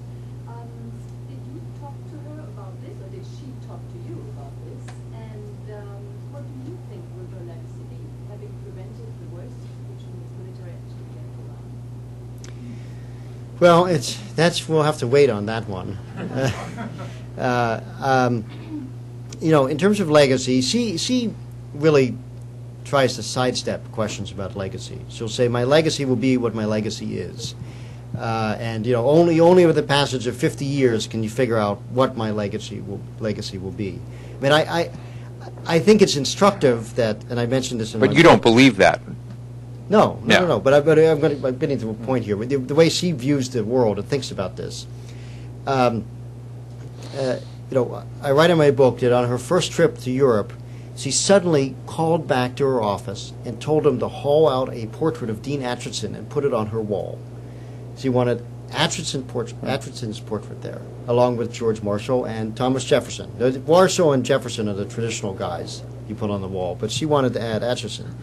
Did you talk to her about this, or did she talk to you about this? And what do you think will her legacy be, having prevented the worst, which means military action against Iran? Well, we'll have to wait on that one. In terms of legacy, she really tries to sidestep questions about legacy. She'll say, "My legacy will be what my legacy is," and only with the passage of 50 years can you figure out what my legacy will be. I think it's instructive that, and I mentioned this in But my you don't believe that. No. No. But I'm getting to a point here. The way she views the world and thinks about this. I write in my book that on her first trip to Europe, she suddenly called back to her office and told them to haul out a portrait of Dean Acheson and put it on her wall. She wanted Acheson's portrait there, along with George Marshall and Thomas Jefferson. Marshall and Jefferson are the traditional guys you put on the wall, but she wanted to add Acheson.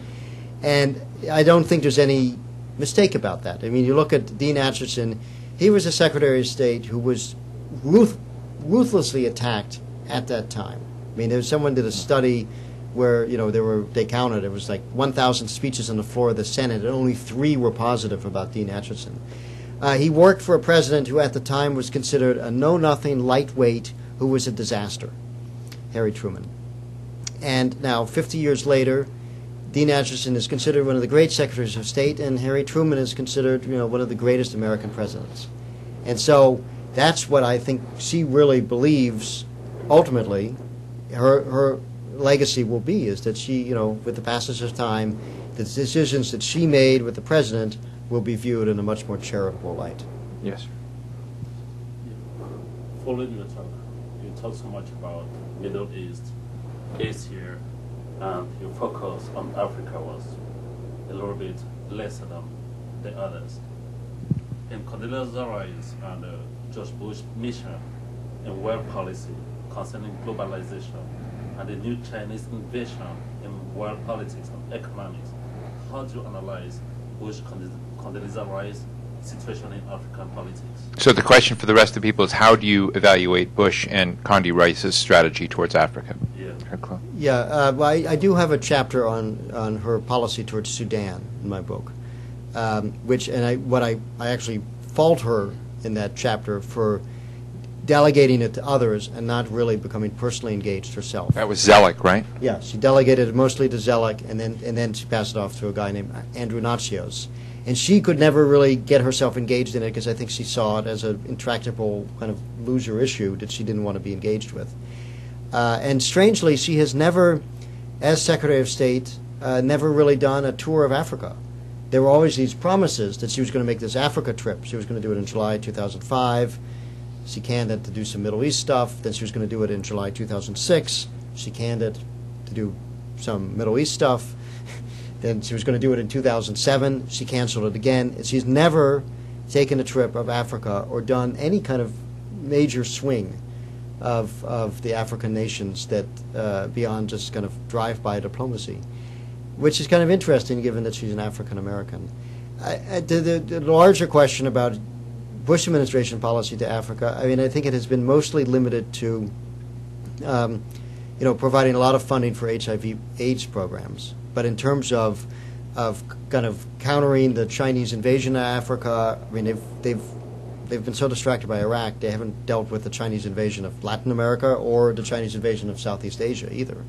And I don't think there's any mistake about that. I mean, you look at Dean Acheson, he was a Secretary of State who was ruthlessly attacked at that time. I mean, someone did a study where, they counted, it was like 1,000 speeches on the floor of the Senate, and only 3 were positive about Dean Acheson. He worked for a president who at the time was considered a know-nothing lightweight who was a disaster, Harry Truman. And now, 50 years later, Dean Acheson is considered one of the great secretaries of state, and Harry Truman is considered, one of the greatest American presidents. And so that's what I think she really believes, ultimately, her legacy will be, is that she, with the passage of time, the decisions that she made with the president will be viewed in a much more charitable light. Yes. Following your talk, you talk so much about Middle East, Asia, and your focus on Africa was a little bit lesser than the others. In Condoleezza Rice and George Bush mission in world policy concerning globalization and the new Chinese invasion in world politics and economics, how do you analyze Bush Condoleezza Rice situation in African politics? So the question for the rest of the people is, how do you evaluate Bush and Condi Rice's strategy towards Africa? Yeah. Well, I do have a chapter on her policy towards Sudan in my book, I actually fault her in that chapter for delegating it to others and not really becoming personally engaged herself. That was Zellick, right? Yeah, she delegated it mostly to Zellick, and then she passed it off to a guy named Andrew Natsios. And she could never really get herself engaged in it because I think she saw it as an intractable kind of loser issue that she didn't want to be engaged with. And strangely, she has never, as Secretary of State, never really done a tour of Africa. There were always these promises that she was going to make this Africa trip. She was going to do it in July 2005. She canned it to do some Middle East stuff. Then she was going to do it in July 2006. She canned it to do some Middle East stuff. Then she was going to do it in 2007. She canceled it again. She's never taken a trip of Africa or done any kind of major swing of the African nations that beyond just kind of drive-by diplomacy, which is kind of interesting given that she's an African American. The larger question about Bush administration policy to Africa, I mean, I think it has been mostly limited to, providing a lot of funding for HIV/AIDS programs. But in terms of kind of countering the Chinese invasion of Africa, I mean, they've been so distracted by Iraq, they haven't dealt with the Chinese invasion of Latin America or the Chinese invasion of Southeast Asia either.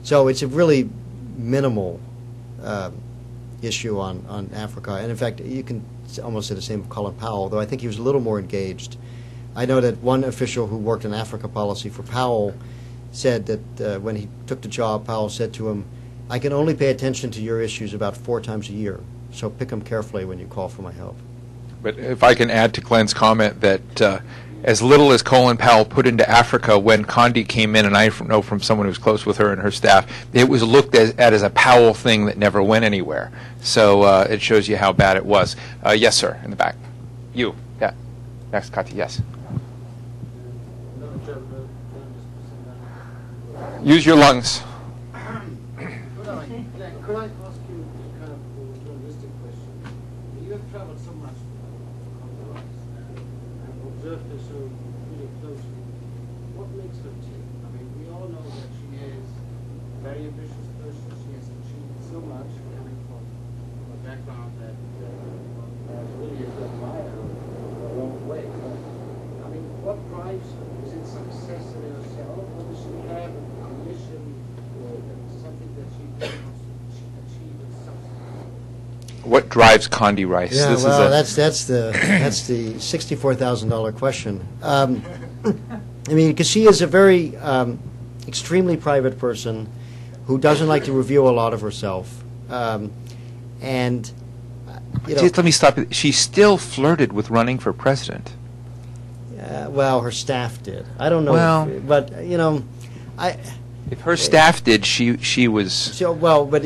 So it's a really minimal issue on Africa. And in fact, you can almost say the same of Colin Powell, though I think he was a little more engaged. I know that one official who worked in Africa policy for Powell said that when he took the job, Powell said to him, "I can only pay attention to your issues about 4 times a year, so pick them carefully when you call for my help." But if I can add to Glenn's comment that as little as Colin Powell put into Africa when Condi came in, and I know from someone who's close with her and her staff, it was looked at as a Powell thing that never went anywhere. So it shows you how bad it was. Yes, sir, in the back. You. Yeah. Next, Kati. Yes. Use your lungs. Could I ask you kind of a journalistic question? You have traveled so much on the rise and observed her so really closely. What makes her tick? I mean, we all know that she is a very ambitious person. She has achieved so much coming from a background that really is admired a long way. But, I mean, what drives her? Is it success in herself, or does she have a mission or something that she can achieve in substance? What drives Condi Rice? Yeah, well, that's the $64,000 question. I mean, because she is a very extremely private person who doesn't like to reveal a lot of herself. And, you know, Just let me stop you. She still flirted with running for president. well, her staff did. I don't know, Well- but, you know, If her staff did, she was... So, well, but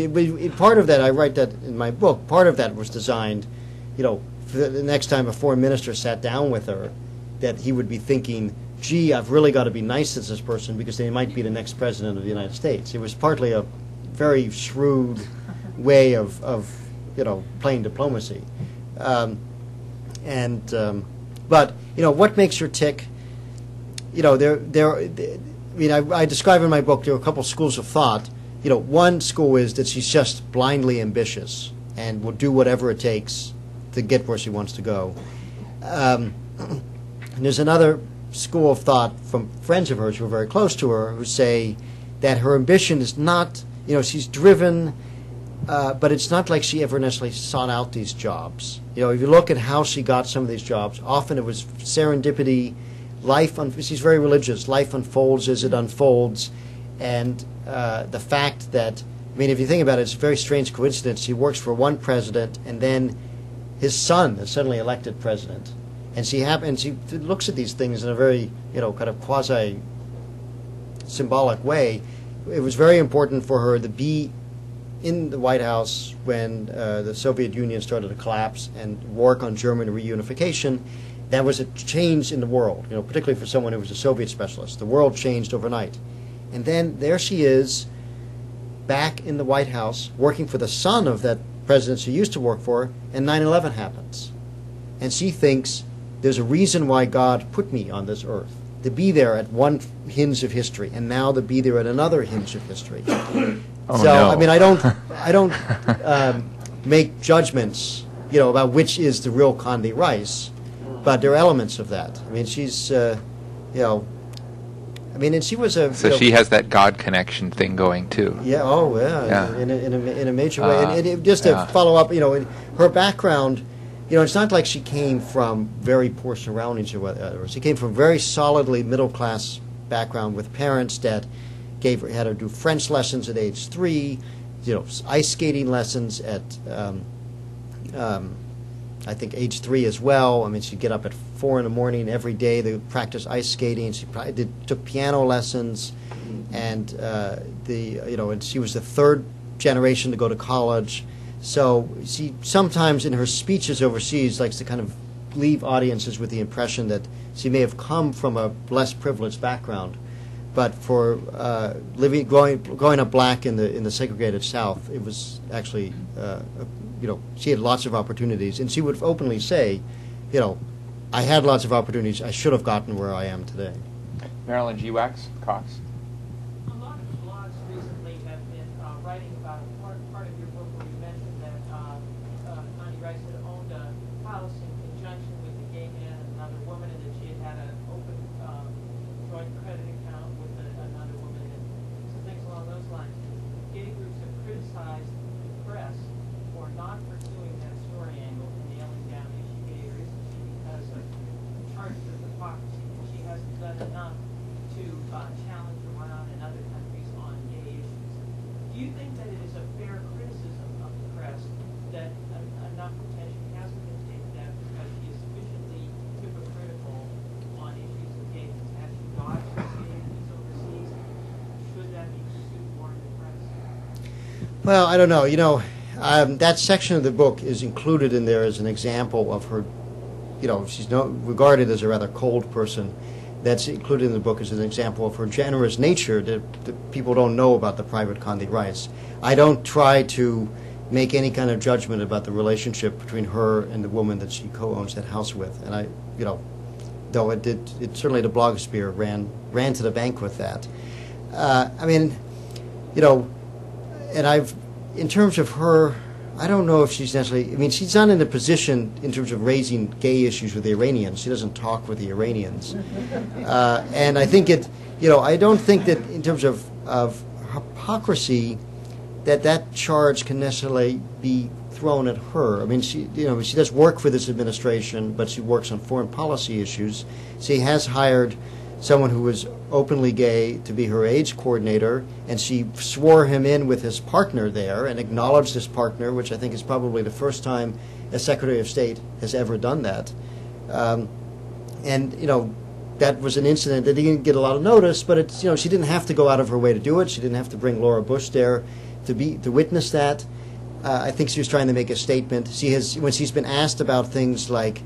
part of that, I write that in my book, part of that was designed, you know, for the next time a foreign minister sat down with her, that he would be thinking, gee, I've really got to be nice to this person because they might be the next president of the United States. It was partly a very shrewd way of you know, playing diplomacy. But, you know, what makes her tick? You know, I mean, I describe in my book there are a couple schools of thought. You know, one school is that she's just blindly ambitious and will do whatever it takes to get where she wants to go. And there's another school of thought from friends of hers who are very close to her who say that her ambition is not, you know, she's driven, but it's not like she ever necessarily sought out these jobs. You know, if you look at how she got some of these jobs, often it was serendipity. She's very religious. Life unfolds as it unfolds, and the fact that, I mean, if you think about it, it's a very strange coincidence. He works for one president, and then his son is suddenly elected president, and she looks at these things in a very, you know, kind of quasi symbolic way. It was very important for her to be in the White House when the Soviet Union started to collapse and work on German reunification. That was a change in the world, you know, particularly for someone who was a Soviet specialist. The world changed overnight. And then there she is, back in the White House, working for the son of that president she used to work for, and 9/11 happens. And she thinks, there's a reason why God put me on this earth, to be there at one hinge of history, and now to be there at another hinge of history. Oh, So, no. I mean, I don't make judgments, you know, about which is the real Condi Rice. But there are elements of that. I mean, she's, you know, I mean, and she was a... So you know, she has that God connection thing going, too. Yeah, oh, yeah, Yeah. in a major way. And just to yeah. follow up, you know, in her background, you know, it's not like she came from very poor surroundings or whatever. She came from very solidly middle-class background with parents that had her do French lessons at age 3, you know, ice skating lessons at... I think age 3 as well. I mean, she'd get up at 4 in the morning every day to practice ice skating. She took piano lessons, and and she was the third generation to go to college. So she sometimes in her speeches overseas likes to kind of leave audiences with the impression that she may have come from a less privileged background, but for growing up black in the segregated South, it was actually. You know, she had lots of opportunities, and she would openly say, you know, I had lots of opportunities. I should have gotten where I am today. Marilyn G. Cox. A lot of blogs recently have been writing about part of your book where you mentioned that Condi Rice had owned a house in conjunction with a gay man and another woman, and that she had an open joint credit account with another woman, and some things along those lines. Gay groups have criticized the press for not pursuing that story angle and nailing down is she gay or isn't she because of charges of hypocrisy, and she hasn't done enough to challenge Iran and other countries on gay issues. Do you think that it is a fair criticism of the press that enough attention hasn't been taken down because she is sufficiently hypocritical on issues of gayness? Has she dodged gay issues overseas? Should that be pursued more in the press? Well, I don't know. You know, that section of the book is included in there as an example of her. You know, she's regarded as a rather cold person. That's included in the book as an example of her generous nature that people don't know about the private Condi Rice. I don't try to make any kind of judgment about the relationship between her and the woman that she co-owns that house with. And I, you know, though it certainly the blogosphere ran to the bank with that. I mean, you know, and in terms of her, I don't know if she's necessarily, I mean, she's not in a position in terms of raising gay issues with the Iranians. She doesn't talk with the Iranians. And I think I don't think that in terms of hypocrisy, that charge can necessarily be thrown at her. I mean, she does work for this administration, but she works on foreign policy issues. She has hired someone who was openly gay to be her AIDS coordinator, and she swore him in with his partner there and acknowledged his partner, which I think is probably the first time a Secretary of State has ever done that. And, you know, that was an incident that didn't get a lot of notice, but it's, you know, she didn't have to go out of her way to do it. She didn't have to bring Laura Bush there to witness that. I think she was trying to make a statement. When she's been asked about things like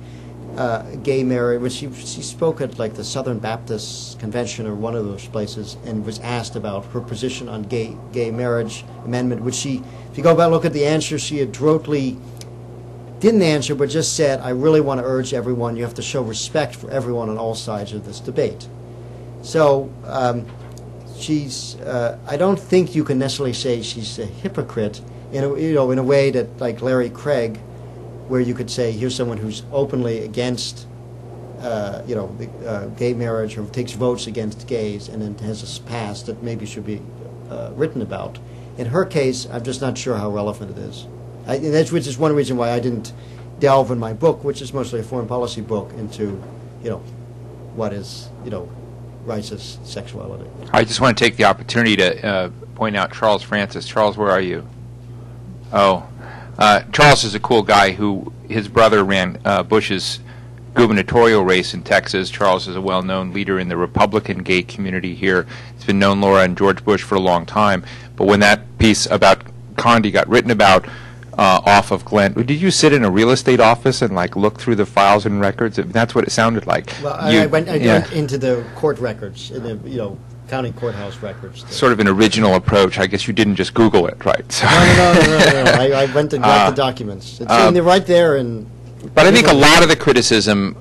gay marriage, when she spoke at like the Southern Baptist Convention or one of those places, and was asked about her position on gay marriage amendment, which if you go back and look at the answer, she adroitly didn't answer, but just said, I really want to urge everyone, you have to show respect for everyone on all sides of this debate. So I don't think you can necessarily say she's a hypocrite in a way that, like Larry Craig, where you could say, here's someone who's openly against gay marriage or takes votes against gays and then has a past that maybe should be written about. In her case, I'm just not sure how relevant it is. Which is one reason why I didn't delve in my book, which is mostly a foreign policy book, into, what is, Rice's sexuality. I just want to take the opportunity to point out Charles Francis. Charles, where are you? Oh, Charles is a cool guy who, his brother ran Bush's gubernatorial race in Texas. Charles is a well-known leader in the Republican gay community here. It's been known Laura and George Bush for a long time. But when that piece about Condi got written about, off of Glenn, did you sit in a real estate office and like look through the files and records? That's what it sounded like. Well, I went into the court records, in the county courthouse records. Sort of an original approach. I guess you didn't just Google it, right? So no. I went and got the documents. It's right there. But I think a lot of the criticism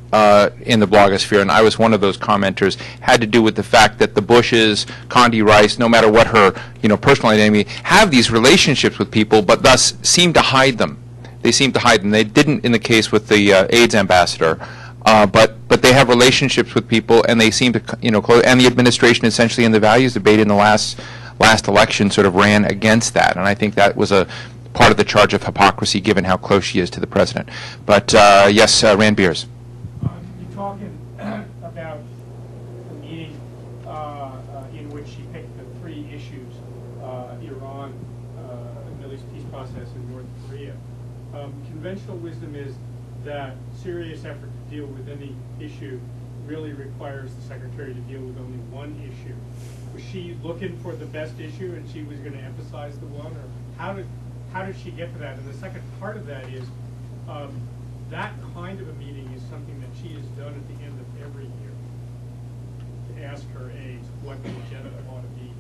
in the blogosphere, and I was one of those commenters, had to do with the fact that the Bushes, Condi Rice, no matter what her personal identity, have these relationships with people, but thus seem to hide them. They seem to hide them. They didn't in the case with the AIDS ambassador, but they have relationships with people, and they seem to and the administration essentially in the values debate in the last election sort of ran against that, and I think that was a part of the charge of hypocrisy, given how close she is to the president. But yes, Rand Beers. You're talking about the meeting in which she picked the three issues: Iran, the Middle East peace process, and North Korea. Conventional wisdom is that serious effort to deal with any issue really requires the secretary to deal with only one issue. Was she looking for the best issue, and she was going to emphasize the one, or how did she get to that? And the second part of that is that kind of a meeting is something that she has done at the end of every year to ask her aides what the agenda ought to be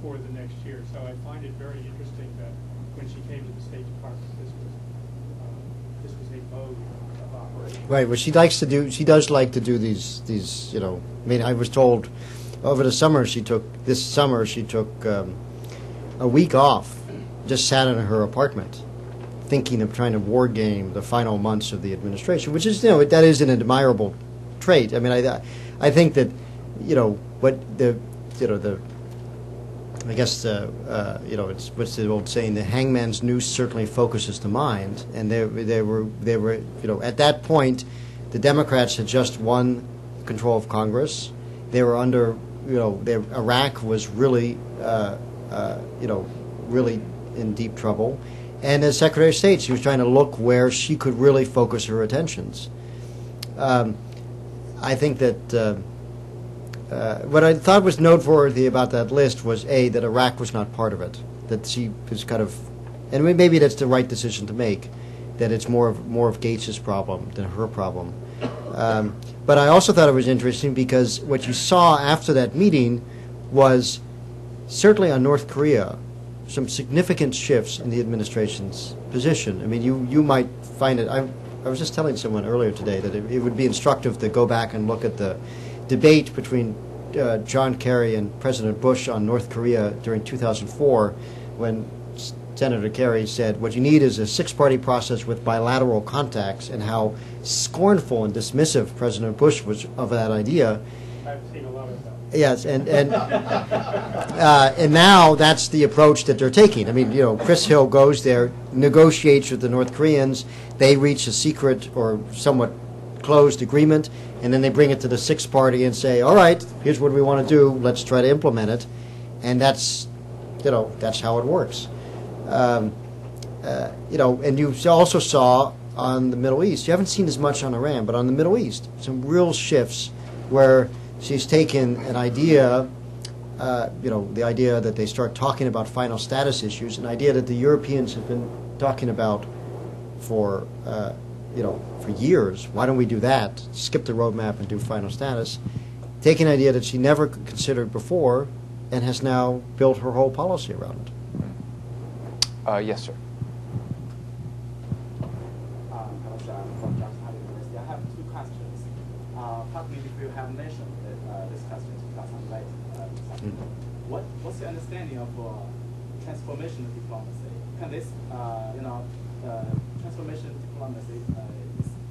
for the next year. So I find it very interesting that when she came to the State Department, this was a mode of operation. Right. Well, she does like to do these. I mean, I was told over the summer she took a week off. Just sat in her apartment, thinking of trying to war game the final months of the administration, which is, that is an admirable trait. I mean, I think that, I guess it's what's the old saying: the hangman's noose certainly focuses the mind. And they were at that point, the Democrats had just won control of Congress. They were under, Iraq was really, really in deep trouble, and as Secretary of State, she was trying to look where she could really focus her attentions. I think that what I thought was noteworthy about that list was that Iraq was not part of it. That she was kind of, and maybe that's the right decision to make. That it's more of Gates's problem than her problem. But I also thought it was interesting because what you saw after that meeting was certainly on North Korea some significant shifts in the administration's position. I mean, you might find it. I was just telling someone earlier today that it would be instructive to go back and look at the debate between John Kerry and President Bush on North Korea during 2004, when Senator Kerry said, what you need is a six-party process with bilateral contacts, and how scornful and dismissive President Bush was of that idea. I've seen a lot of that. Yes, and now that's the approach that they're taking. I mean, Chris Hill goes there, negotiates with the North Koreans. They reach a secret or somewhat closed agreement, and then they bring it to the sixth party and say, all right, here's what we want to do, let's try to implement it. And that's how it works. And you also saw on the Middle East, you haven't seen as much on Iran, but on the Middle East, some real shifts where she's taken an idea, the idea that they start talking about final status issues, an idea that the Europeans have been talking about for years. Why don't we do that? Skip the roadmap and do final status. Take an idea that she never considered before and has now built her whole policy around it. Yes, sir. Hello, sir. I'm from Johns Hopkins University. I have two questions. Pardon me if you have mentioned this question because I'm late. What's your understanding of transformational diplomacy? Can this, transformational diplomacy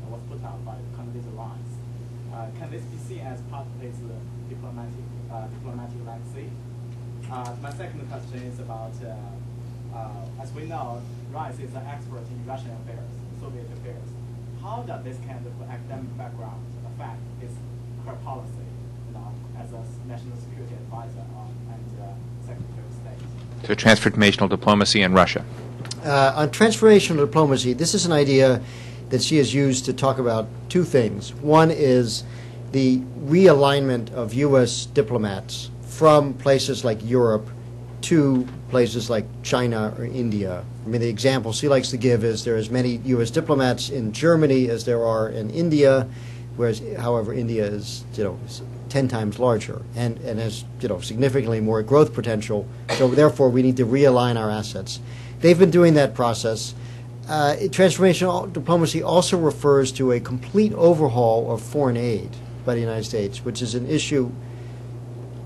was put out by Condoleezza Rice. Can this be seen as part of his diplomatic legacy? My second question is about, as we know, Rice is an expert in Russian affairs, Soviet affairs. How does this kind of academic background affect her policy, as a national security advisor and Secretary of State? So transformational diplomacy in Russia. On transformational diplomacy, this is an idea that she has used to talk about two things. One is the realignment of U.S. diplomats from places like Europe to places like China or India. I mean, the example she likes to give is there are as many U.S. diplomats in Germany as there are in India, whereas, however, India is 10 times larger and has significantly more growth potential. So therefore, we need to realign our assets. They've been doing that process. Transformational diplomacy also refers to a complete overhaul of foreign aid by the United States, which is an issue,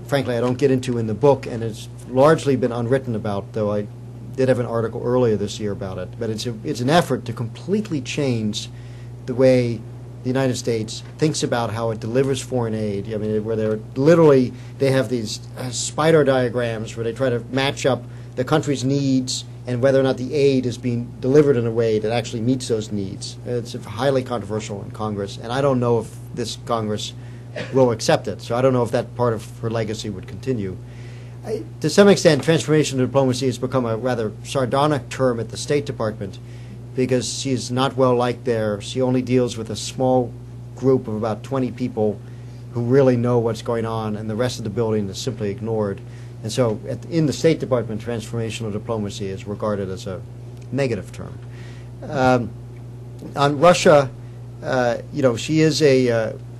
frankly, I don't get into in the book, and it's largely been unwritten about, though I did have an article earlier this year about it. But it's an effort to completely change the way the United States thinks about how it delivers foreign aid. I mean, where they have these spider diagrams where they try to match up the country's needs and whether or not the aid is being delivered in a way that actually meets those needs. It's highly controversial in Congress, and I don't know if this Congress will accept it. So I don't know if that part of her legacy would continue. To some extent, transformational diplomacy has become a rather sardonic term at the State Department because she's not well liked there. She only deals with a small group of about 20 people who really know what's going on, and the rest of the building is simply ignored. And so in the State Department, transformational diplomacy is regarded as a negative term. On Russia, she is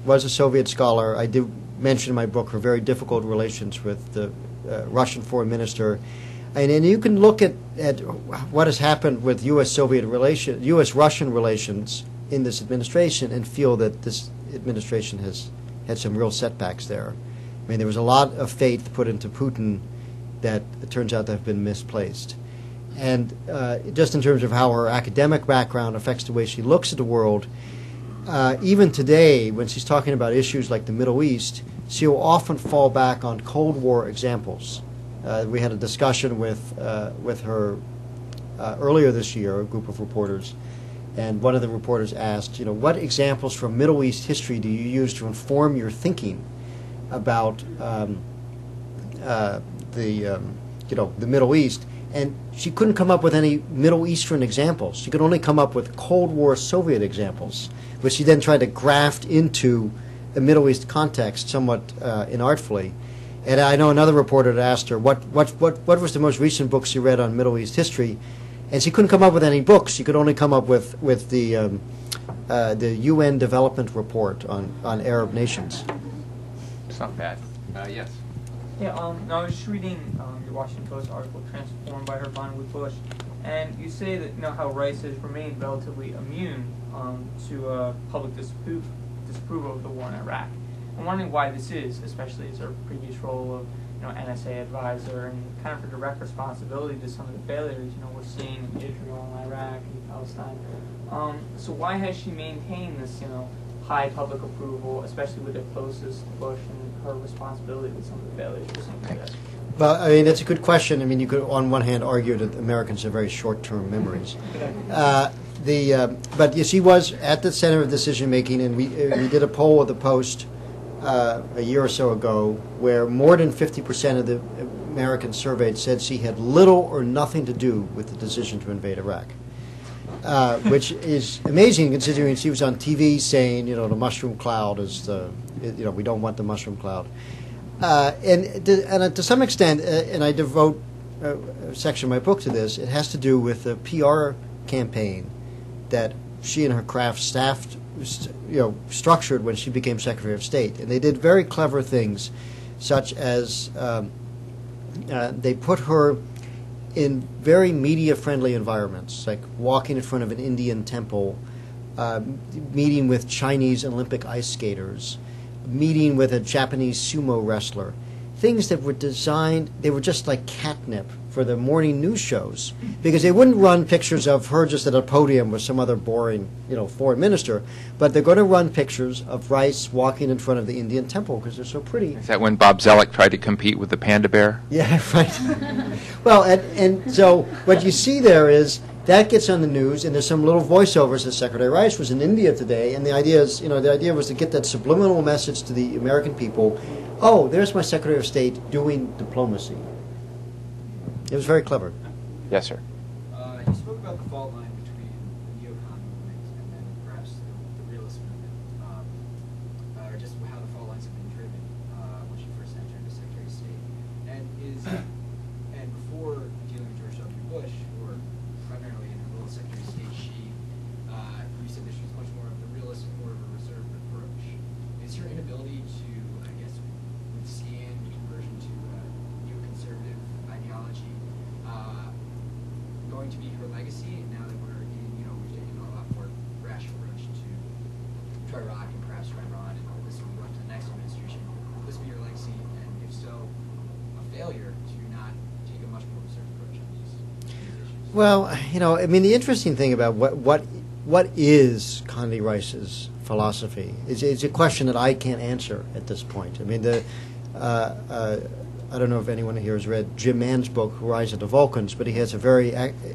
was a Soviet scholar. I do mention in my book her very difficult relations with the Russian foreign minister. And you can look at what has happened with U.S.-Russian relations in this administration and feel that this administration has had some real setbacks there. I mean, there was a lot of faith put into Putin that it turns out to have been misplaced. And just in terms of how her academic background affects the way she looks at the world, even today, when she's talking about issues like the Middle East, she'll often fall back on Cold War examples. We had a discussion with her earlier this year, a group of reporters, and one of the reporters asked, what examples from Middle East history do you use to inform your thinking about the Middle East? And she couldn't come up with any Middle Eastern examples. She could only come up with Cold War Soviet examples, which she then tried to graft into a Middle East context somewhat inartfully. And I know another reporter had asked her what was the most recent book she read on Middle East history, and she couldn't come up with any books. She could only come up with the UN Development Report on Arab nations. It's not bad. Yes. Yeah, I was just reading your Washington Post article, Transformed by Her Bond with Bush, and you say that how Rice has remained relatively immune to public disapproval of the war in Iraq. I'm wondering why this is, especially as her previous role of NSA advisor and kind of her direct responsibility to some of the failures we're seeing in Israel and Iraq and Palestine. So why has she maintained this high public approval, especially with the closest Bush and her responsibility with some of the failures we're seeing today? Well, I mean, that's a good question. I mean, you could, on one hand, argue that Americans have very short-term memories. But she was at the center of decision making, and we did a poll of the Post a year or so ago, where more than 50% of the Americans surveyed said she had little or nothing to do with the decision to invade Iraq, which is amazing considering she was on TV saying, the mushroom cloud is we don't want the mushroom cloud. And to some extent, and I devote a section of my book to this, it has to do with the PR campaign that she and her craft staff, structured when she became Secretary of State. And they did very clever things, such as they put her in very media-friendly environments, like walking in front of an Indian temple, meeting with Chinese Olympic ice skaters, meeting with a Japanese sumo wrestler, things that were designed, they were just like catnip for the morning news shows, because they wouldn't run pictures of her just at a podium with some other boring, foreign minister, but they're going to run pictures of Rice walking in front of the Indian temple because they're so pretty. Is that when Bob Zellick tried to compete with the panda bear? Yeah, right. Well, and so what you see there is that gets on the news, and there's some little voiceovers that Secretary Rice was in India today, and the idea is, the idea was to get that subliminal message to the American people. Oh, there's my Secretary of State doing diplomacy. It was very clever. Yes, sir. You spoke about the fault line between the neocon movement and then perhaps the realist movement, or just how the fault lines have been driven when she first entered as Secretary of State. And before dealing with George W. Bush, or primarily in her role as Secretary of State, you said that she was much more of the realist and more of a reserved approach. Is her inability to, I guess, withstand the conversion to neoconservative ideology going to be her legacy? And now that we're we've taken a lot more rash approach to try Iraq and perhaps try Iran, and this will go up to the next administration. Will this be your legacy? And if so, a failure to not take a much more reserved approach on these issues? Well, the interesting thing about what is Condoleezza Rice's philosophy is a question that I can't answer at this point. I don't know if anyone here has read Jim Mann's book, Rise of the Vulcans, but he has a very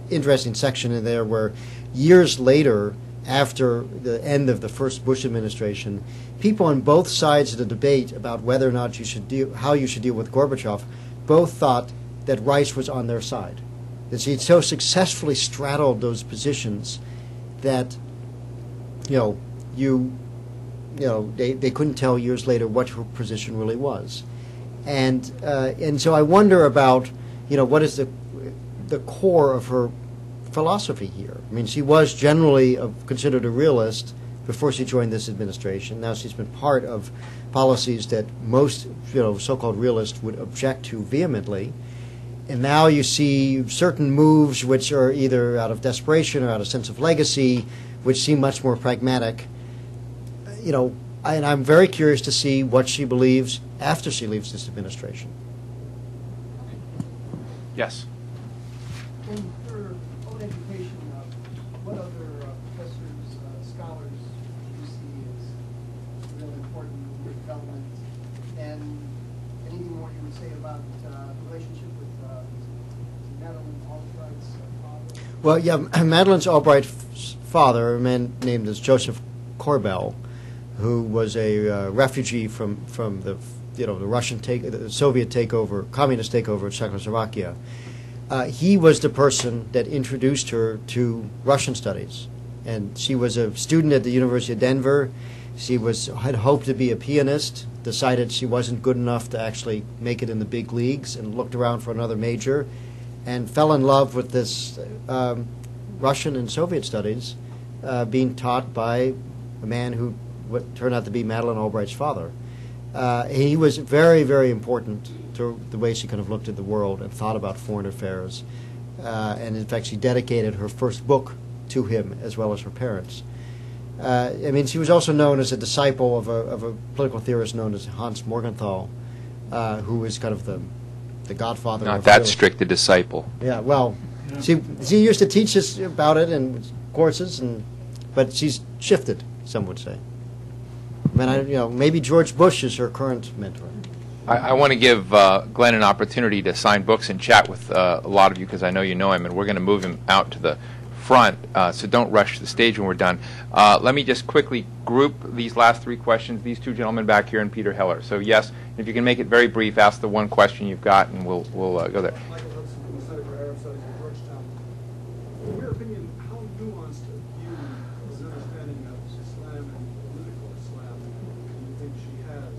interesting section in there where years later, after the end of the first Bush administration, people on both sides of the debate about whether or not how you should deal with Gorbachev, both thought that Rice was on their side. That she so successfully straddled those positions that, they couldn't tell years later what her position really was. And so I wonder about, what is the core of her philosophy here? She was generally considered a realist before she joined this administration. Now she's been part of policies that most, so-called realists would object to vehemently. And now you see certain moves which are either out of desperation or out of sense of legacy, which seem much more pragmatic. And I'm very curious to see what she believes after she leaves this administration. Yes. In her own education, what other professors, scholars do you see as really important in your development? And anything more you would say about the relationship with Madeleine Albright's father? Well, yeah, Madeleine Albright's father, a man named as Joseph Korbel, who was a refugee from the the Soviet takeover, communist takeover of Czechoslovakia. He was the person that introduced her to Russian studies, and she was a student at the University of Denver. She had hoped to be a pianist, decided she wasn't good enough to actually make it in the big leagues, and looked around for another major, and fell in love with this Russian and Soviet studies, being taught by a man who what turned out to be Madeleine Albright's father. He was very, very important to the way she kind of looked at the world and thought about foreign affairs. And in fact, she dedicated her first book to him as well as her parents. She was also known as a disciple of a political theorist known as Hans Morgenthau, who was kind of the godfather Not of that realism. strict a disciple. Yeah, well, she used to teach us about it in courses, but she's shifted, some would say. Maybe George Bush is her current mentor. I want to give Glenn an opportunity to sign books and chat with a lot of you because I know you know him, and we're going to move him out to the front, so don't rush to the stage when we're done. Let me just quickly group these last three questions, these two gentlemen back here and Peter Heller. So yes, if you can make it very brief, ask the one question you've got, and we'll go there. Michael Hudson from the Center for Arab Studies at Georgetown. In your opinion, how nuanced a view is an understanding of Islam and political Islam do you think she has,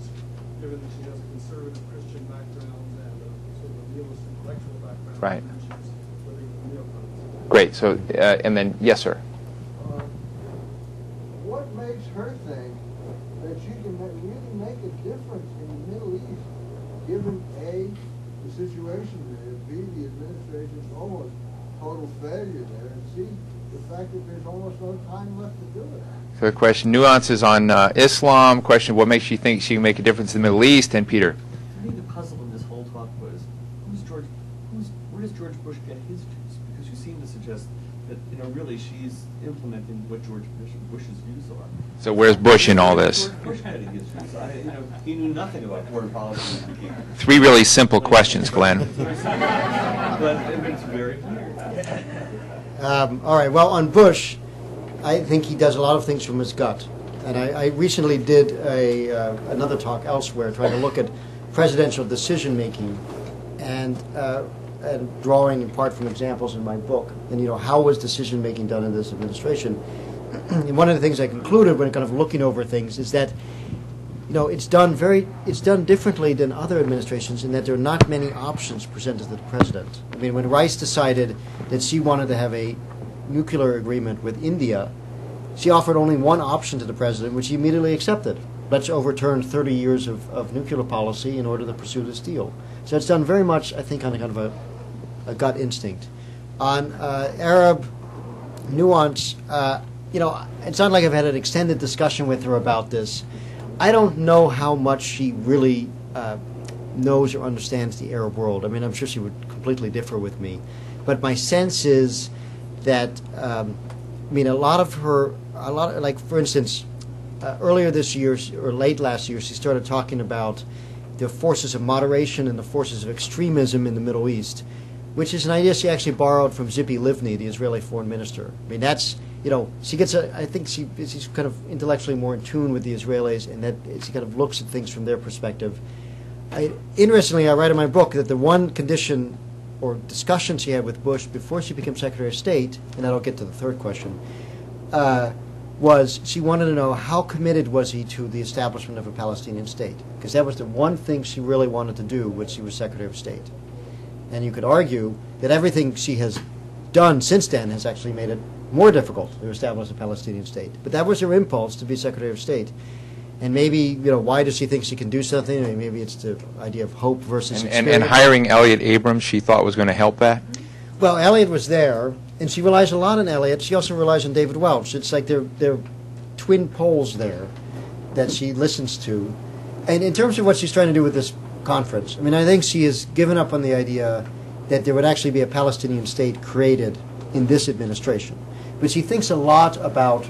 given that she has a conservative Christian background and a sort of a realist intellectual background? Right. And she's living in neocons? Great. So, and then, yes, sir. What makes her think that she can really make a difference in the Middle East, given A, the situation there, B, the administration's almost total failure there, and C, the fact that there's almost no time left to do it? So the question, nuances on Islam, question, what makes you think she can make a difference in the Middle East, and Peter? To me, the puzzle in this whole talk was, where does George Bush get his views? Because you seem to suggest that, really she's implementing what George Bush's views are. So where's Bush in all this? Where's Bush getting his views? He knew nothing about foreign policy. Three really simple questions, Glenn. But it's very clear. All right, well, on Bush, I think he does a lot of things from his gut. And I recently did another talk elsewhere trying to look at presidential decision-making and drawing in part from examples in my book. And, how was decision-making done in this administration? And one of the things I concluded when kind of looking over things is that, it's done differently than other administrations in that there are not many options presented to the president. I mean, when Rice decided that she wanted to have a nuclear agreement with India, she offered only one option to the president, which he immediately accepted. Let's overturn 30 years of nuclear policy in order to pursue this deal. So it's done very much, I think, on a kind of a gut instinct. On Arab nuance, it's not like I've had an extended discussion with her about this. I don't know how much she really knows or understands the Arab world. I mean, I'm sure she would completely differ with me. But my sense is that, like, for instance, earlier this year, or late last year, she started talking about the forces of moderation and the forces of extremism in the Middle East, which is an idea she actually borrowed from Tzipi Livni, the Israeli foreign minister. I mean, that's, she gets I think she's kind of intellectually more in tune with the Israelis, and that she kind of looks at things from their perspective. Interestingly, I write in my book that the one condition or discussion she had with Bush before she became Secretary of State, and that'll get to the third question, was she wanted to know how committed was he to the establishment of a Palestinian state, because that was the one thing she really wanted to do when she was Secretary of State. And you could argue that everything she has done since then has actually made it more difficult to establish a Palestinian state. But that was her impulse to be Secretary of State. And maybe, why does she think she can do something? I mean, maybe it's the idea of hope versus experience. And hiring Elliott Abrams, she thought was going to help that? Well, Elliott was there, and she relies a lot on Elliott. She also relies on David Welch. It's like they're twin poles there that she listens to. And in terms of what she's trying to do with this conference, I mean, I think she has given up on the idea that there would actually be a Palestinian state created in this administration. But she thinks a lot about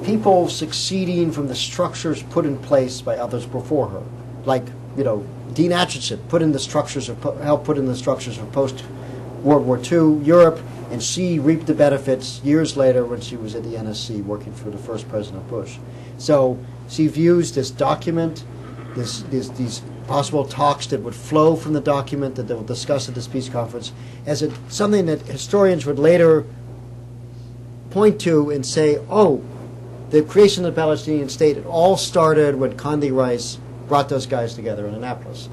people succeeding from the structures put in place by others before her. Like, Dean Acheson helped put in the structures of post-World War II Europe, and she reaped the benefits years later when she was at the NSC working for the first President Bush. So she views this document, these possible talks that would flow from the document that they will discuss at this peace conference, as something that historians would later point to and say, the creation of the Palestinian state, it all started when Condi Rice brought those guys together in Annapolis.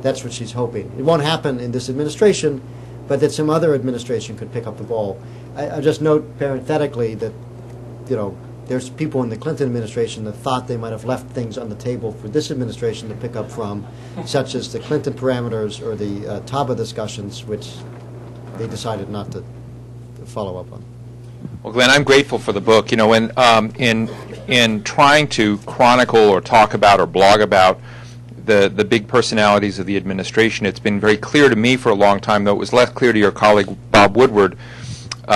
That's what she's hoping. It won't happen in this administration, but that some other administration could pick up the ball. I just note parenthetically that, there's people in the Clinton administration that thought they might have left things on the table for this administration to pick up from, such as the Clinton parameters or the Taba discussions, which they decided not to follow up on. Well, Glenn, I'm grateful for the book. When in trying to chronicle or talk about or blog about the big personalities of the administration, it's been very clear to me for a long time, though it was less clear to your colleague Bob Woodward,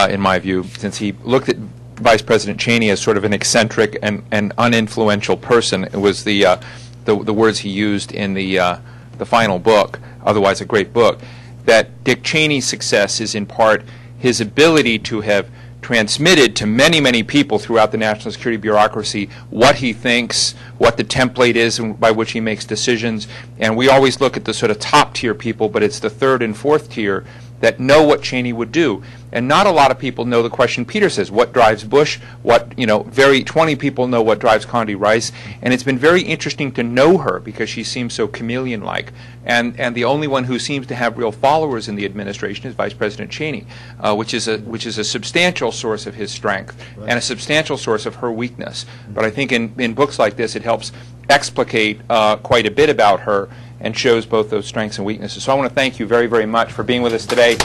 in my view, since he looked at Vice President Cheney as sort of an eccentric and uninfluential person. It was the words he used in the final book, otherwise a great book, that Dick Cheney's success is in part his ability to have transmitted to many, many people throughout the national security bureaucracy what he thinks, what the template is by which he makes decisions. And we always look at the sort of top tier people, but it's the third and fourth tier that know what Cheney would do. And not a lot of people know the question Peter says, what drives Bush? 20 people know what drives Condi Rice. And it's been very interesting to know her because she seems so chameleon-like. And the only one who seems to have real followers in the administration is Vice President Cheney, which is a substantial source of his strength and a substantial source of her weakness. But I think in books like this, it helps explicate quite a bit about her and shows both those strengths and weaknesses. So I want to thank you very, very much for being with us today.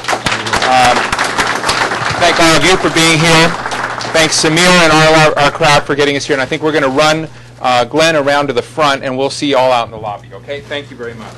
Thank all of you for being here. Thanks Samir and all our crowd for getting us here. And I think we're going to run Glenn around to the front, and we'll see you all out in the lobby. Okay? Thank you very much.